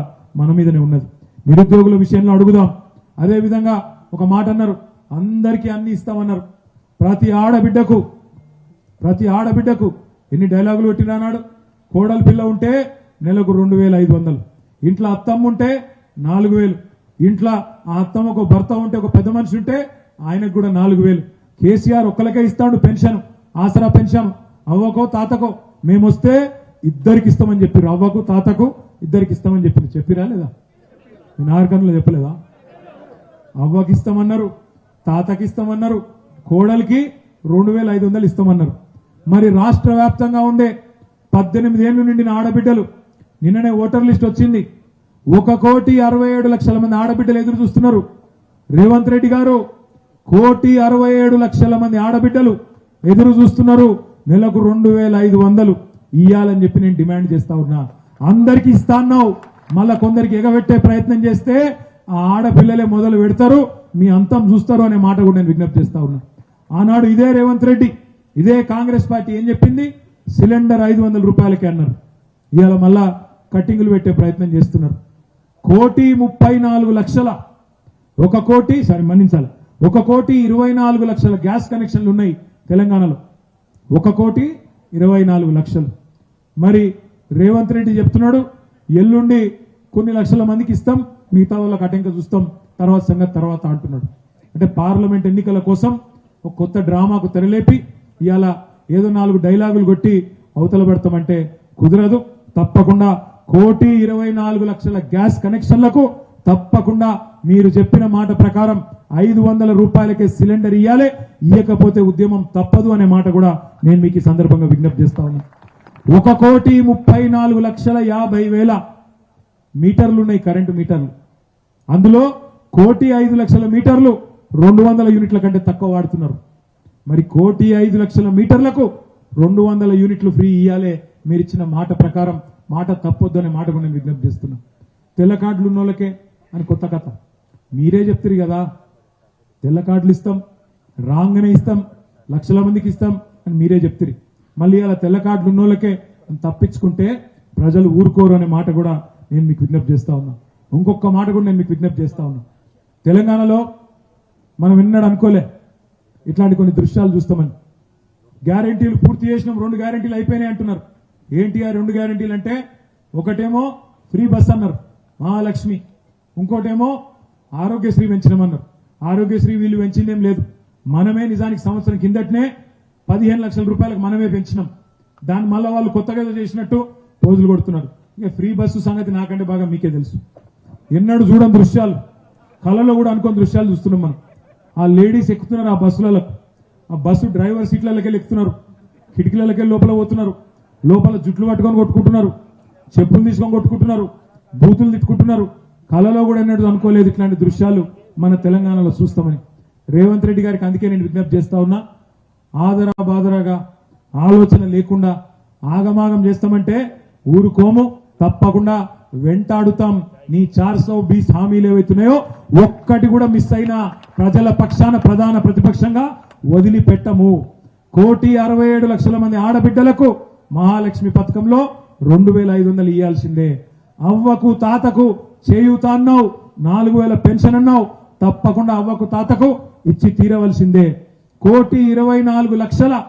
మన మీదనే ఉన్నది. నిరుద్యోగుల విషయంలో అడుగుదాం. అదేవిధంగా ఒక మాట అన్నారు, అందరికీ అన్ని ఇస్తామన్నారు. ప్రతి ఆడబిడ్డకు ఎన్ని డైలాగులు పెట్టినాడు. కోడలు పిల్ల ఉంటే నెలకు 2,500, ఇంట్లో అత్తమ్మ ఉంటే 4,000, ఇంట్లో ఆ అత్తమ్మకు భర్త ఉంటే, ఒక పెద్ద మనిషి ఉంటే ఆయనకు కూడా 4,000. కేసీఆర్ ఒక్కరికే ఇస్తాడు పెన్షన్, ఆసరా పెన్షన్. అవ్వకో తాతకో మేమొస్తే ఇద్దరికి ఇస్తామని చెప్పారు. అవ్వకు తాతకు ఇద్దరికి ఇస్తామని చెప్పారు. చెప్పిరా లేదా? నాగరికంలో చెప్పలేదా? అవ్వకి ఇస్తామన్నారు, తాతకి ఇస్తామన్నారు, కోడలికి 2,500 ఇస్తామన్నారు. మరి రాష్ట్ర వ్యాప్తంగా ఉండే 18 ఏళ్లు నిండిన ఆడబిడ్డలు, నిన్ననే ఓటర్ లిస్ట్ వచ్చింది, 1,67,00,000 మంది ఆడబిడ్డలు ఎదురు చూస్తున్నారు. రేవంత్ రెడ్డి గారు 1,67,00,000 మంది ఆడబిడ్డలు ఎదురు చూస్తున్నారు. నెలకు 2,500 ఇయ్యాలని చెప్పి నేను డిమాండ్ చేస్తా ఉన్నా. అందరికీ ఇస్తా అన్నావు, మళ్ళా కొందరికి ఎగబెట్టే ప్రయత్నం చేస్తే ఆ ఆడపిల్లలే మొదలు పెడతారు, మీ అంతం చూస్తారు అనే మాట కూడా నేను విజ్ఞప్తి చేస్తా ఉన్నా. ఆనాడు ఇదే రేవంత్ రెడ్డి, ఇదే కాంగ్రెస్ పార్టీ ఏం చెప్పింది? సిలిండర్ 500 రూపాయలకే అన్నారు. ఇవాళ మళ్ళా కట్టింగులు పెట్టే ప్రయత్నం చేస్తున్నారు. 1,34,00,000 1,24,00,000 గ్యాస్ కనెక్షన్లు ఉన్నాయి తెలంగాణలో. 1,24,00,000. మరి రేవంత్ రెడ్డి చెప్తున్నాడు, ఎల్లుండి కొన్ని లక్షల మందికి ఇస్తాం, మిగతా వాళ్ళకి అటెంక చూస్తాం, తర్వాత సంగతి తర్వాత అంటున్నాడు. అంటే పార్లమెంట్ ఎన్నికల కోసం ఒక కొత్త డ్రామాకు తెరలేపి ఇవాళ ఏదో 4 డైలాగులు కొట్టి అవతల పెడతామంటే కుదరదు. తప్పకుండా 1,24,00,000 గ్యాస్ కనెక్షన్లకు తప్పకుండా మీరు చెప్పిన మాట ప్రకారం 500 రూపాయలకే సిలిండర్ ఇయ్యాలి, ఇయ్యకపోతే ఉద్యమం తప్పదు అనే మాట కూడా నేను మీకు ఈ సందర్భంగా విజ్ఞప్తి చేస్తా ఉన్నా. 1,34,50,000 మీటర్లు ఉన్నాయి, కరెంటు మీటర్లు. అందులో 1,05,00,000 మీటర్లు 200 యూనిట్ల కంటే తక్కువ వాడుతున్నారు. మరి 1,05,00,000 మీటర్లకు 200 యూనిట్లు ఫ్రీ ఇయ్యాలే. మీరు ఇచ్చిన మాట ప్రకారం మాట తప్పొద్దు అనే మాట కూడా నేను విజ్ఞప్తి చేస్తున్నా. తెల్ల కార్డులు ఉన్నోళ్ళకే అని కొత్త కథ మీరే చెప్తారు కదా, తెల్ల కార్డులు ఇస్తాం, రాగానే ఇస్తాం, లక్షల మందికి ఇస్తాం అని మీరే చెప్తారు. మళ్ళీ అలా తెల్ల కార్డులు ఉన్నోళ్ళకే తప్పించుకుంటే ప్రజలు ఊరుకోరు అనే మాట కూడా నేను మీకు విజ్ఞప్తి చేస్తా ఉన్నా. ఇంకొక మాట కూడా నేను మీకు విజ్ఞప్తి చేస్తా ఉన్నా. తెలంగాణలో మనం ఎన్నడూ అనుకోలే ఇట్లాంటి కొన్ని దృశ్యాలు చూస్తామని. గ్యారెంటీలు పూర్తి చేసినాం, 2 గ్యారెంటీలు అయిపోయినాయి అంటున్నారు. ఏంటి ఆ 2 గ్యారెంటీలు అంటే, ఒకటేమో ఫ్రీ బస్ అన్నారు మహాలక్ష్మి, ఇంకోటేమో ఆరోగ్యశ్రీ పెంచినామన్నారు. ఆరోగ్యశ్రీ వీళ్ళు పెంచిందేం లేదు, మనమే నిజానికి సంవత్సరం కిందటనే 15 లక్షల రూపాయలకు మనమే పెంచినాం. దాని మళ్ళీ వాళ్ళు కొత్తగా చేసినట్టు పోజులు కొడుతున్నారు. ఇక ఫ్రీ బస్సు సంగతి నాకంటే బాగా మీకే తెలుసు. ఎన్నడూ చూడని దృశ్యాలు, కళలో కూడా అనుకోని దృశ్యాలు చూస్తున్నాం మనం. ఆ లేడీస్ ఎక్కుతున్నారు ఆ బస్సులలో, ఆ బస్సు డ్రైవర్ సీట్లకి ఎక్కుతున్నారు, కిటికీలకి లోపల పోతున్నారు, లోపల జుట్లు పట్టుకొని కొట్టుకుంటున్నారు, చెప్పులు తీసుకొని కొట్టుకుంటున్నారు, బూతులు తిట్టుకుంటున్నారు. కళలో కూడా ఎన్నడూ అనుకోలేదు ఇట్లాంటి దృశ్యాలు మన తెలంగాణలో చూస్తామని. రేవంత్ రెడ్డి గారికి అందుకే నేను విజ్ఞప్తి చేస్తా ఉన్నా, ఆదరా బాదరాగా ఆలోచన లేకుండా ఆగమాగం చేస్తామంటే ఊరుకోము, తప్పకుండా వెంటాడుతాం. నీ 420 హామీలు ఏవైతున్నాయో ఒక్కటి కూడా మిస్ అయినా ప్రజల పక్షాన ప్రధాన ప్రతిపక్షంగా వదిలిపెట్టము. 1,67,00,000 మంది ఆడబిడ్డలకు మహాలక్ష్మి పథకంలో 2,500 ఇయ్యాల్సిందే. అవ్వకు తాతకు చేయూత అన్నావు, 4,000 పెన్షన్ అన్నావు, తప్పకుండా అవ్వకు తాతకు ఇచ్చి తీరవలసిందే. 1,24,00,000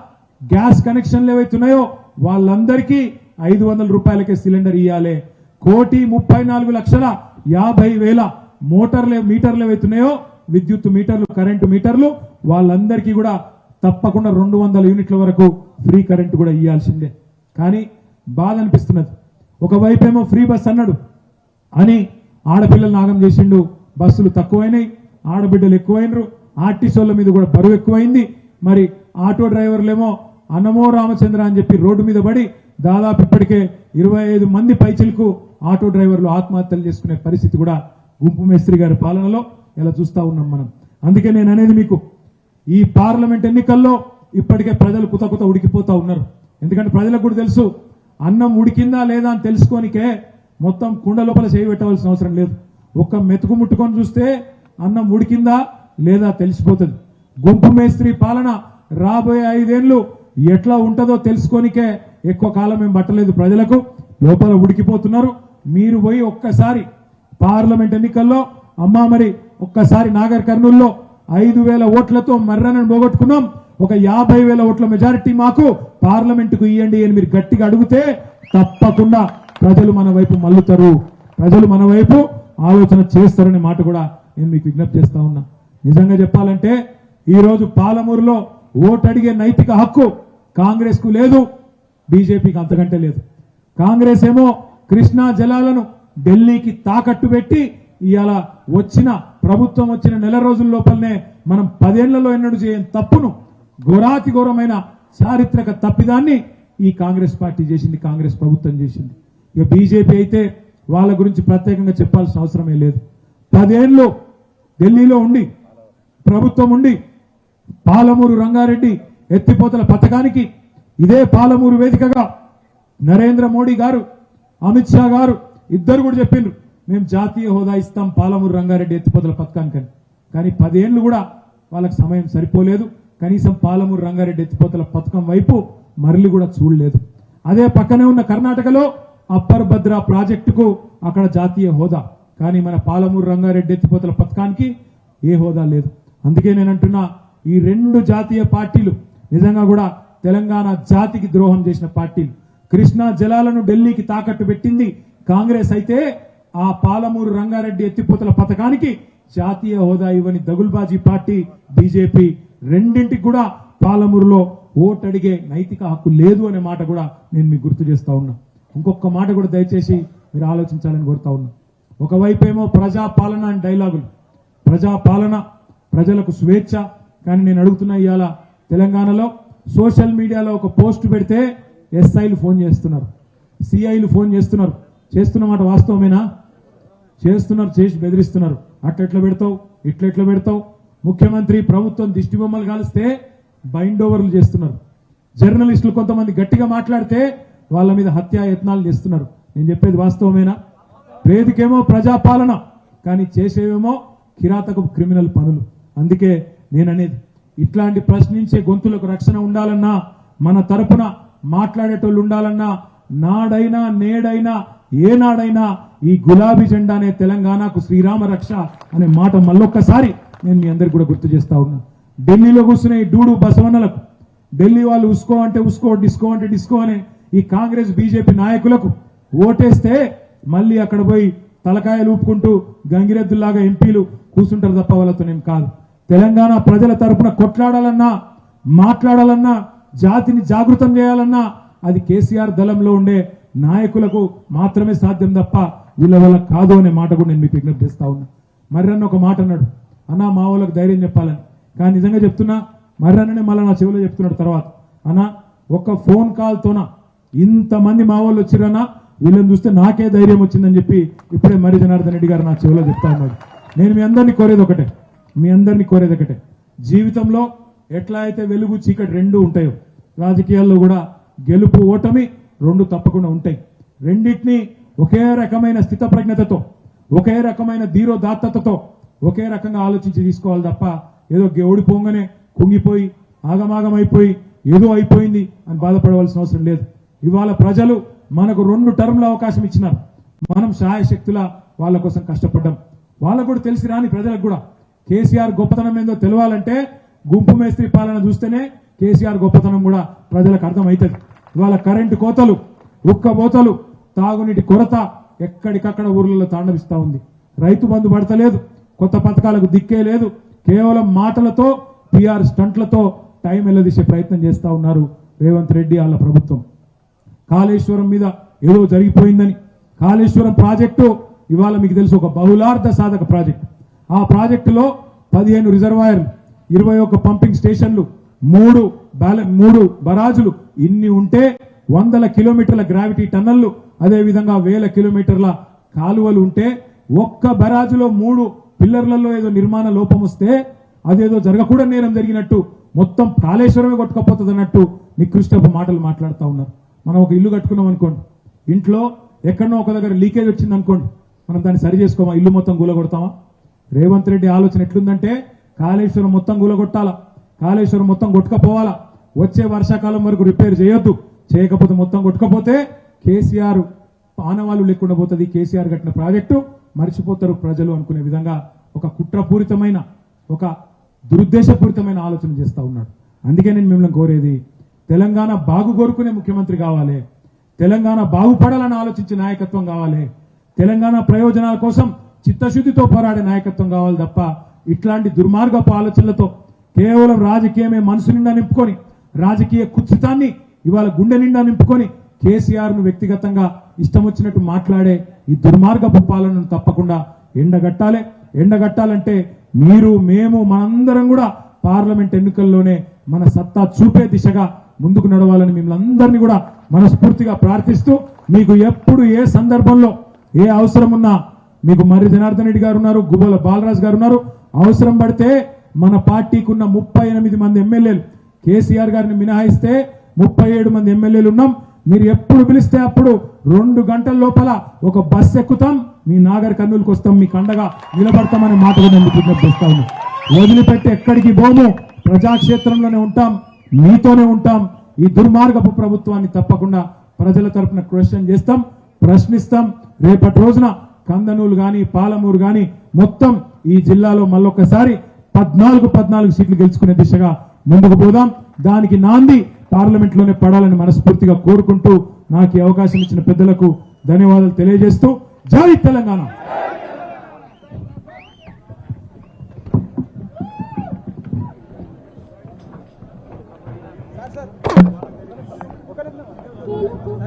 గ్యాస్ కనెక్షన్లు ఏవైతున్నాయో వాళ్ళందరికీ 500 రూపాయలకే సిలిండర్ ఇయ్యాలి. 1,34,50,000 మీటర్లు ఏవైతున్నాయో విద్యుత్ మీటర్లు, కరెంటు మీటర్లు, వాళ్ళందరికీ కూడా తప్పకుండా 200 యూనిట్ల వరకు ఫ్రీ కరెంటు కూడా ఇయ్యాల్సిందే. కానీ బాధ అనిపిస్తున్నది, ఒకవైపేమో ఫ్రీ బస్ అన్నాడు అని ఆడపిల్లలు నాగం చేసిండు, బస్సులు తక్కువైనాయి, ఆడబిడ్డలు ఎక్కువైనరు, ఆర్టీసీల మీద కూడా బరువు ఎక్కువైంది. మరి ఆటో డ్రైవర్లేమో అన్నమో రామచంద్ర అని చెప్పి రోడ్డు మీద పడి దాదాపు ఇప్పటికే 25 మంది పైచిలకు ఆటో డ్రైవర్లు ఆత్మహత్యలు చేసుకునే పరిస్థితి కూడా గుంపు మేస్త్రి గారి పాలనలో ఇలా చూస్తా ఉన్నాం మనం. అందుకే నేను అనేది మీకు, ఈ పార్లమెంట్ ఎన్నికల్లో ఇప్పటికే ప్రజలు కుత ఉడికిపోతా ఉన్నారు. ఎందుకంటే ప్రజలకు కూడా తెలుసు, అన్నం ఉడికిందా లేదా అని తెలుసుకోనికే మొత్తం కుండ లోపల చేయి పెట్టవలసిన అవసరం లేదు. ఒక్క మెతుకు ముట్టుకొని చూస్తే అన్నం ఉడికిందా లేదా తెలిసిపోతుంది. గుంపు మేస్త్రి పాలన రాబోయే 5 ఏళ్లు ఎట్లా ఉంటుందో తెలుసుకోనికే ఎక్కువ కాలం ఏం పట్టలేదు. ప్రజలకు లోపల ఉడికిపోతున్నారు. మీరు పోయి ఒక్కసారి పార్లమెంట్ ఎన్నికల్లో అమ్మా మరి ఒక్కసారి నాగర్ కర్నూల్లో 5,000 ఓట్లతో మర్రనను పోగొట్టుకున్నాం, ఒక 50,000 ఓట్ల మెజారిటీ మాకు పార్లమెంటుకు ఇవ్వండి అని మీరు గట్టిగా అడిగితే తప్పకుండా ప్రజలు మన వైపు మల్లుతారు, ప్రజలు మన వైపు ఆలోచన చేస్తారనే మాట కూడా నేను మీకు విజ్ఞప్తి చేస్తా ఉన్నా. నిజంగా చెప్పాలంటే ఈరోజు పాలమూరులో ఓటు అడిగే నైతిక హక్కు కాంగ్రెస్ కు లేదు, బీజేపీకి అంతకంటే లేదు. కాంగ్రెస్ ఏమో కృష్ణా జలాలను ఢిల్లీకి తాకట్టు పెట్టి ఇవాళ ప్రభుత్వం వచ్చిన నెల రోజుల లోపలనే మనం 10 ఏళ్లలో ఎన్నడూ చేయని తప్పును, ఘోరాతి ఘోరమైన చారిత్రక తప్పిదాన్ని ఈ కాంగ్రెస్ పార్టీ చేసింది, కాంగ్రెస్ ప్రభుత్వం చేసింది. ఇక బీజేపీ అయితే వాళ్ళ గురించి ప్రత్యేకంగా చెప్పాల్సిన అవసరమే లేదు. 10 ఏళ్ళు ఢిల్లీలో ఉండి ప్రభుత్వం ఉండి పాలమూరు రంగారెడ్డి ఎత్తిపోతల పథకానికి ఇదే పాలమూరు వేదికగా నరేంద్ర మోడీ గారు, అమిత్ షా గారు ఇద్దరు కూడా చెప్పిండ్రు, మేము జాతీయ హోదా ఇస్తాం పాలమూరు రంగారెడ్డి ఎత్తిపోతల పథకానికి. కానీ 10 ఏళ్లు కూడా వాళ్ళకి సమయం సరిపోలేదు, కనీసం పాలమూరు రంగారెడ్డి ఎత్తిపోతల పథకం వైపు మరలి కూడా చూడలేదు. అదే పక్కనే ఉన్న కర్ణాటకలో అప్పర్ భద్ర ప్రాజెక్టుకు అక్కడ జాతీయ హోదా, కానీ మన పాలమూరు రంగారెడ్డి ఎత్తిపోతల పథకానికి ఏ హోదా లేదు. అందుకే నేను అంటున్నా, ఈ 2 జాతీయ పార్టీలు నిజంగా కూడా తెలంగాణ జాతికి ద్రోహం చేసిన పార్టీలు. కృష్ణా జలాలను ఢిల్లీకి తాకట్టు పెట్టింది కాంగ్రెస్ అయితే, ఆ పాలమూరు రంగారెడ్డి ఎత్తిపోతల పథకానికి జాతీయ హోదా ఇవ్వని దగుల్బాజీ పార్టీ బీజేపీ. రెండింటికి కూడా పాలమూరులో ఓటు అడిగే నైతిక హక్కు లేదు అనే మాట కూడా నేను మీకు గుర్తు చేస్తా ఉన్నా. ఇంకొక మాట కూడా దయచేసి మీరు ఆలోచించాలని కోరుతా ఉన్నా. ఒకవైపేమో ప్రజాపాలన అని డైలాగులు, ప్రజాపాలన, ప్రజలకు స్వేచ్ఛ. కానీ నేను అడుగుతున్నా, ఇవాళ తెలంగాణలో సోషల్ మీడియాలో ఒక పోస్ట్ పెడితే ఎస్ఐలు ఫోన్ చేస్తున్నారు, సిఐలు ఫోన్ చేస్తున్నారు. చేస్తున్నమాట వాస్తవమేనా? చేస్తున్నారు, చేసి బెదిరిస్తున్నారు. అట్లెట్లా పెడతావు, ఇట్లెట్లా పెడతావు, ముఖ్యమంత్రి ప్రభుత్వం దిష్టి బొమ్మలు కాలిస్తే బైండ్ ఓవర్లు చేస్తున్నారు. జర్నలిస్టులు కొంతమంది గట్టిగా మాట్లాడితే వాళ్ళ మీద హత్యాయత్నాలు చేస్తున్నారు. నేను చెప్పేది వాస్తవమేనా? వేదికేమో ప్రజాపాలన, కానీ చేసేవేమో కిరాతక క్రిమినల్ పనులు. అందుకే నేననేది ఇట్లాంటి ప్రశ్నించే గొంతులకు రక్షణ ఉండాలన్నా, మన తరపున మాట్లాడేటోళ్ళు ఉండాలన్నా, నాడైనా నేడైనా ఏనాడైనా ఈ గులాబీ జెండానే తెలంగాణకు శ్రీరామ రక్ష అనే మాట మళ్ళొక్కసారి నేను మీ అందరికి కూడా గుర్తు చేస్తా ఉన్నాను. ఢిల్లీలో కూర్చున్న ఈ డూడు బసవన్నలకు, ఢిల్లీ వాళ్ళు ఉస్కో అంటే ఉస్కో, డిస్కో అంటే డిస్కో అనే ఈ కాంగ్రెస్ బీజేపీ నాయకులకు ఓటేస్తే మళ్ళీ అక్కడ పోయి తలకాయలు ఊపుకుంటూ గంగిరెద్దుల్లాగా ఎంపీలు కూర్చుంటారు తప్ప వాళ్ళతోనేం కాదు. తెలంగాణ ప్రజల తరపున కొట్లాడాలన్నా, మాట్లాడాలన్నా, జాతిని జాగృతం చేయాలన్నా అది కేసీఆర్ దళంలో ఉండే నాయకులకు మాత్రమే సాధ్యం తప్ప వీళ్ళ వల్ల కాదు అనే మాట కూడా నేను మీకు విజ్ఞప్తి చేస్తా ఉన్నా. మర్రన్న ఒక మాట అన్నాడు, అన్నా మా వాళ్ళకి ధైర్యం చెప్పాలని. కానీ నిజంగా చెప్తున్నా, మర్రన్ననే మళ్ళీ నా చెవిలో చెప్తున్నాడు తర్వాత, అన్నా ఒక్క ఫోన్ కాల్తోన ఇంతమంది మా వాళ్ళు వచ్చిరన్నా, వీళ్ళని చూస్తే నాకే ధైర్యం వచ్చిందని చెప్పి ఇప్పుడే మర్రి జనార్దన్ రెడ్డి గారు నా చెవిలో చెప్తా ఉన్నాడు. నేను మీ అందరినీ కోరేది ఒకటే, జీవితంలో ఎట్లా అయితే వెలుగు చీకటి రెండు ఉంటాయో, రాజకీయాల్లో కూడా గెలుపు ఓటమి రెండు తప్పకుండా ఉంటాయి. రెండింటినీ ఒకే రకమైన స్థితప్రజ్ఞతతో, ఒకే రకమైన ధీరోదాత్తతతో, ఒకే రకంగా ఆలోచించి తీసుకోవాలి తప్ప ఏదో ఓడిపోగానే కుంగిపోయి ఆగమాగమైపోయి ఏదో అయిపోయింది అని బాధపడవలసిన అవసరం లేదు. ఇవాళ ప్రజలు మనకు 2 టర్మ్ల అవకాశం ఇచ్చినారు. మనం శాయశక్తుల వాళ్ళ కోసం కష్టపడ్డాం. వాళ్ళకు కూడా తెలిసి రాని ప్రజలకు కూడా కేసీఆర్ గొప్పతనం ఏందో తెలవాలంటే గుంపు మేస్త్రి పాలన చూస్తేనే కేసీఆర్ గొప్పతనం కూడా ప్రజలకు అర్థమవుతుంది. ఇవాళ కరెంటు కోతలు, ఉక్కబోతలు, తాగునీటి కొరత ఎక్కడికక్కడ ఊర్లలో తాండవిస్తా ఉంది. రైతు బంధు పడతలేదు, కొత్త పథకాలకు దిక్కే లేదు. కేవలం మాటలతో, పిఆర్ స్టంట్లతో టైం వెళ్లదీసే ప్రయత్నం చేస్తా ఉన్నారు రేవంత్ రెడ్డి వాళ్ళ ప్రభుత్వం. కాళేశ్వరం మీద ఏదో జరిగిపోయిందని, కాళేశ్వరం ప్రాజెక్టు ఇవాళ మీకు తెలుసు ఒక బహుళార్థ సాధక ప్రాజెక్టు. ఆ ప్రాజెక్టులో 15 రిజర్వాయర్లు, 21 పంపింగ్ స్టేషన్లు, 3 బరాజులు ఇన్ని ఉంటే 100 కిలోమీటర్ల గ్రావిటీ టన్నళ్లు, అదేవిధంగా 1000 కిలోమీటర్ల కాలువలు ఉంటే ఒక్క బరాజులో 3 పిల్లర్లలో ఏదో నిర్మాణ లోపం వస్తే అదేదో జరగకూడని నేరం జరిగినట్టు మొత్తం కాళేశ్వరమే కొట్టుకపోతుంది అన్నట్టు నికృష్టపు మాటలు మాట్లాడుతూ ఉన్నారు. మనం ఒక ఇల్లు కట్టుకున్నాం అనుకోండి, ఇంట్లో ఎక్కడనో ఒక దగ్గర లీకేజ్ వచ్చింది అనుకోండి, మనం దాన్ని సరి చేసుకోమా? ఇల్లు మొత్తం కూలగొడతామా? రేవంత్ రెడ్డి ఆలోచన ఎట్లుందంటే కాళేశ్వరం మొత్తం కూలగొట్టాలా, కాళేశ్వరం మొత్తం కొట్టుకపోవాలా, వచ్చే వర్షాకాలం వరకు రిపేర్ చేయొద్దు, చేయకపోతే మొత్తం కొట్టుకపోతే కేసీఆర్ ఆనవాళ్ళు లేకుండా పోతుంది, కేసీఆర్ కట్టిన ప్రాజెక్టు మర్చిపోతారు ప్రజలు అనుకునే విధంగా ఒక కుట్రపూరితమైన, ఒక దురుద్దేశపూరితమైన ఆలోచన చేస్తా ఉన్నాడు. అందుకే నేను మిమ్మల్ని కోరేది, తెలంగాణ బాగు కోరుకునే ముఖ్యమంత్రి కావాలి, తెలంగాణ బాగుపడాలని ఆలోచించే నాయకత్వం కావాలి, తెలంగాణ ప్రయోజనాల కోసం చిత్తశుద్ధితో పోరాడే నాయకత్వం కావాలి తప్ప ఇట్లాంటి దుర్మార్గపు ఆలోచనలతో కేవలం రాజకీయమే మనసు నిండా నింపుకొని, రాజకీయ కుత్సితాన్ని ఇవాళ గుండె నిండా నింపుకొని కేసీఆర్ ను వ్యక్తిగతంగా ఇష్టం వచ్చినట్టు మాట్లాడే ఈ దుర్మార్గపు పాలనను తప్పకుండా ఎండగట్టాలంటే మీరు, మేము, మనందరం కూడా పార్లమెంట్ ఎన్నికల్లోనే మన సత్తా చూపే దిశగా ముందుకు నడవాలని మిమ్మల్ని అందరినీ కూడా మనస్ఫూర్తిగా ప్రార్థిస్తూ, మీకు ఎప్పుడు ఏ సందర్భంలో ఏ అవసరం ఉన్నా, మీకు మర్రి జనార్దన్ రెడ్డి గారు ఉన్నారు, గుబ్బల బాలరాజు గారు ఉన్నారు, అవసరం పడితే మన పార్టీకి ఉన్న 38 మంది ఎమ్మెల్యేలు, కేసీఆర్ గారిని మినహాయిస్తే 37 మంది ఎమ్మెల్యేలు ఉన్నాం. మీరు ఎప్పుడు పిలిస్తే అప్పుడు 2 గంటల లోపల ఒక బస్సు ఎక్కుతాం, మీ నాగర్ కర్నూలుకి వస్తాం, మీకు అండగా నిలబడతామనే మాట కూడా నేను విజ్ఞప్తి చేస్తా ఉన్నాను. వదిలిపెట్టి ఎక్కడికి పోము, ప్రజాక్షేత్రంలోనే ఉంటాం, మీతోనే ఉంటాం. ఈ దుర్మార్గపు ప్రభుత్వాన్ని తప్పకుండా ప్రజల తరపున క్వశ్చన్ చేస్తాం, ప్రశ్నిస్తాం. రేపటి రోజున కందనూలు గాని, పాలమూరు గాని మొత్తం ఈ జిల్లాలో మళ్ళొక్కసారి 14 సీట్లు గెలుచుకునే దిశగా ముందుకు పోదాం. దానికి నాంది పార్లమెంట్ లోనే పడాలని మనస్ఫూర్తిగా కోరుకుంటూ నాకు ఈ అవకాశం ఇచ్చిన పెద్దలకు ధన్యవాదాలు తెలియజేస్తూ, జై తెలంగాణ.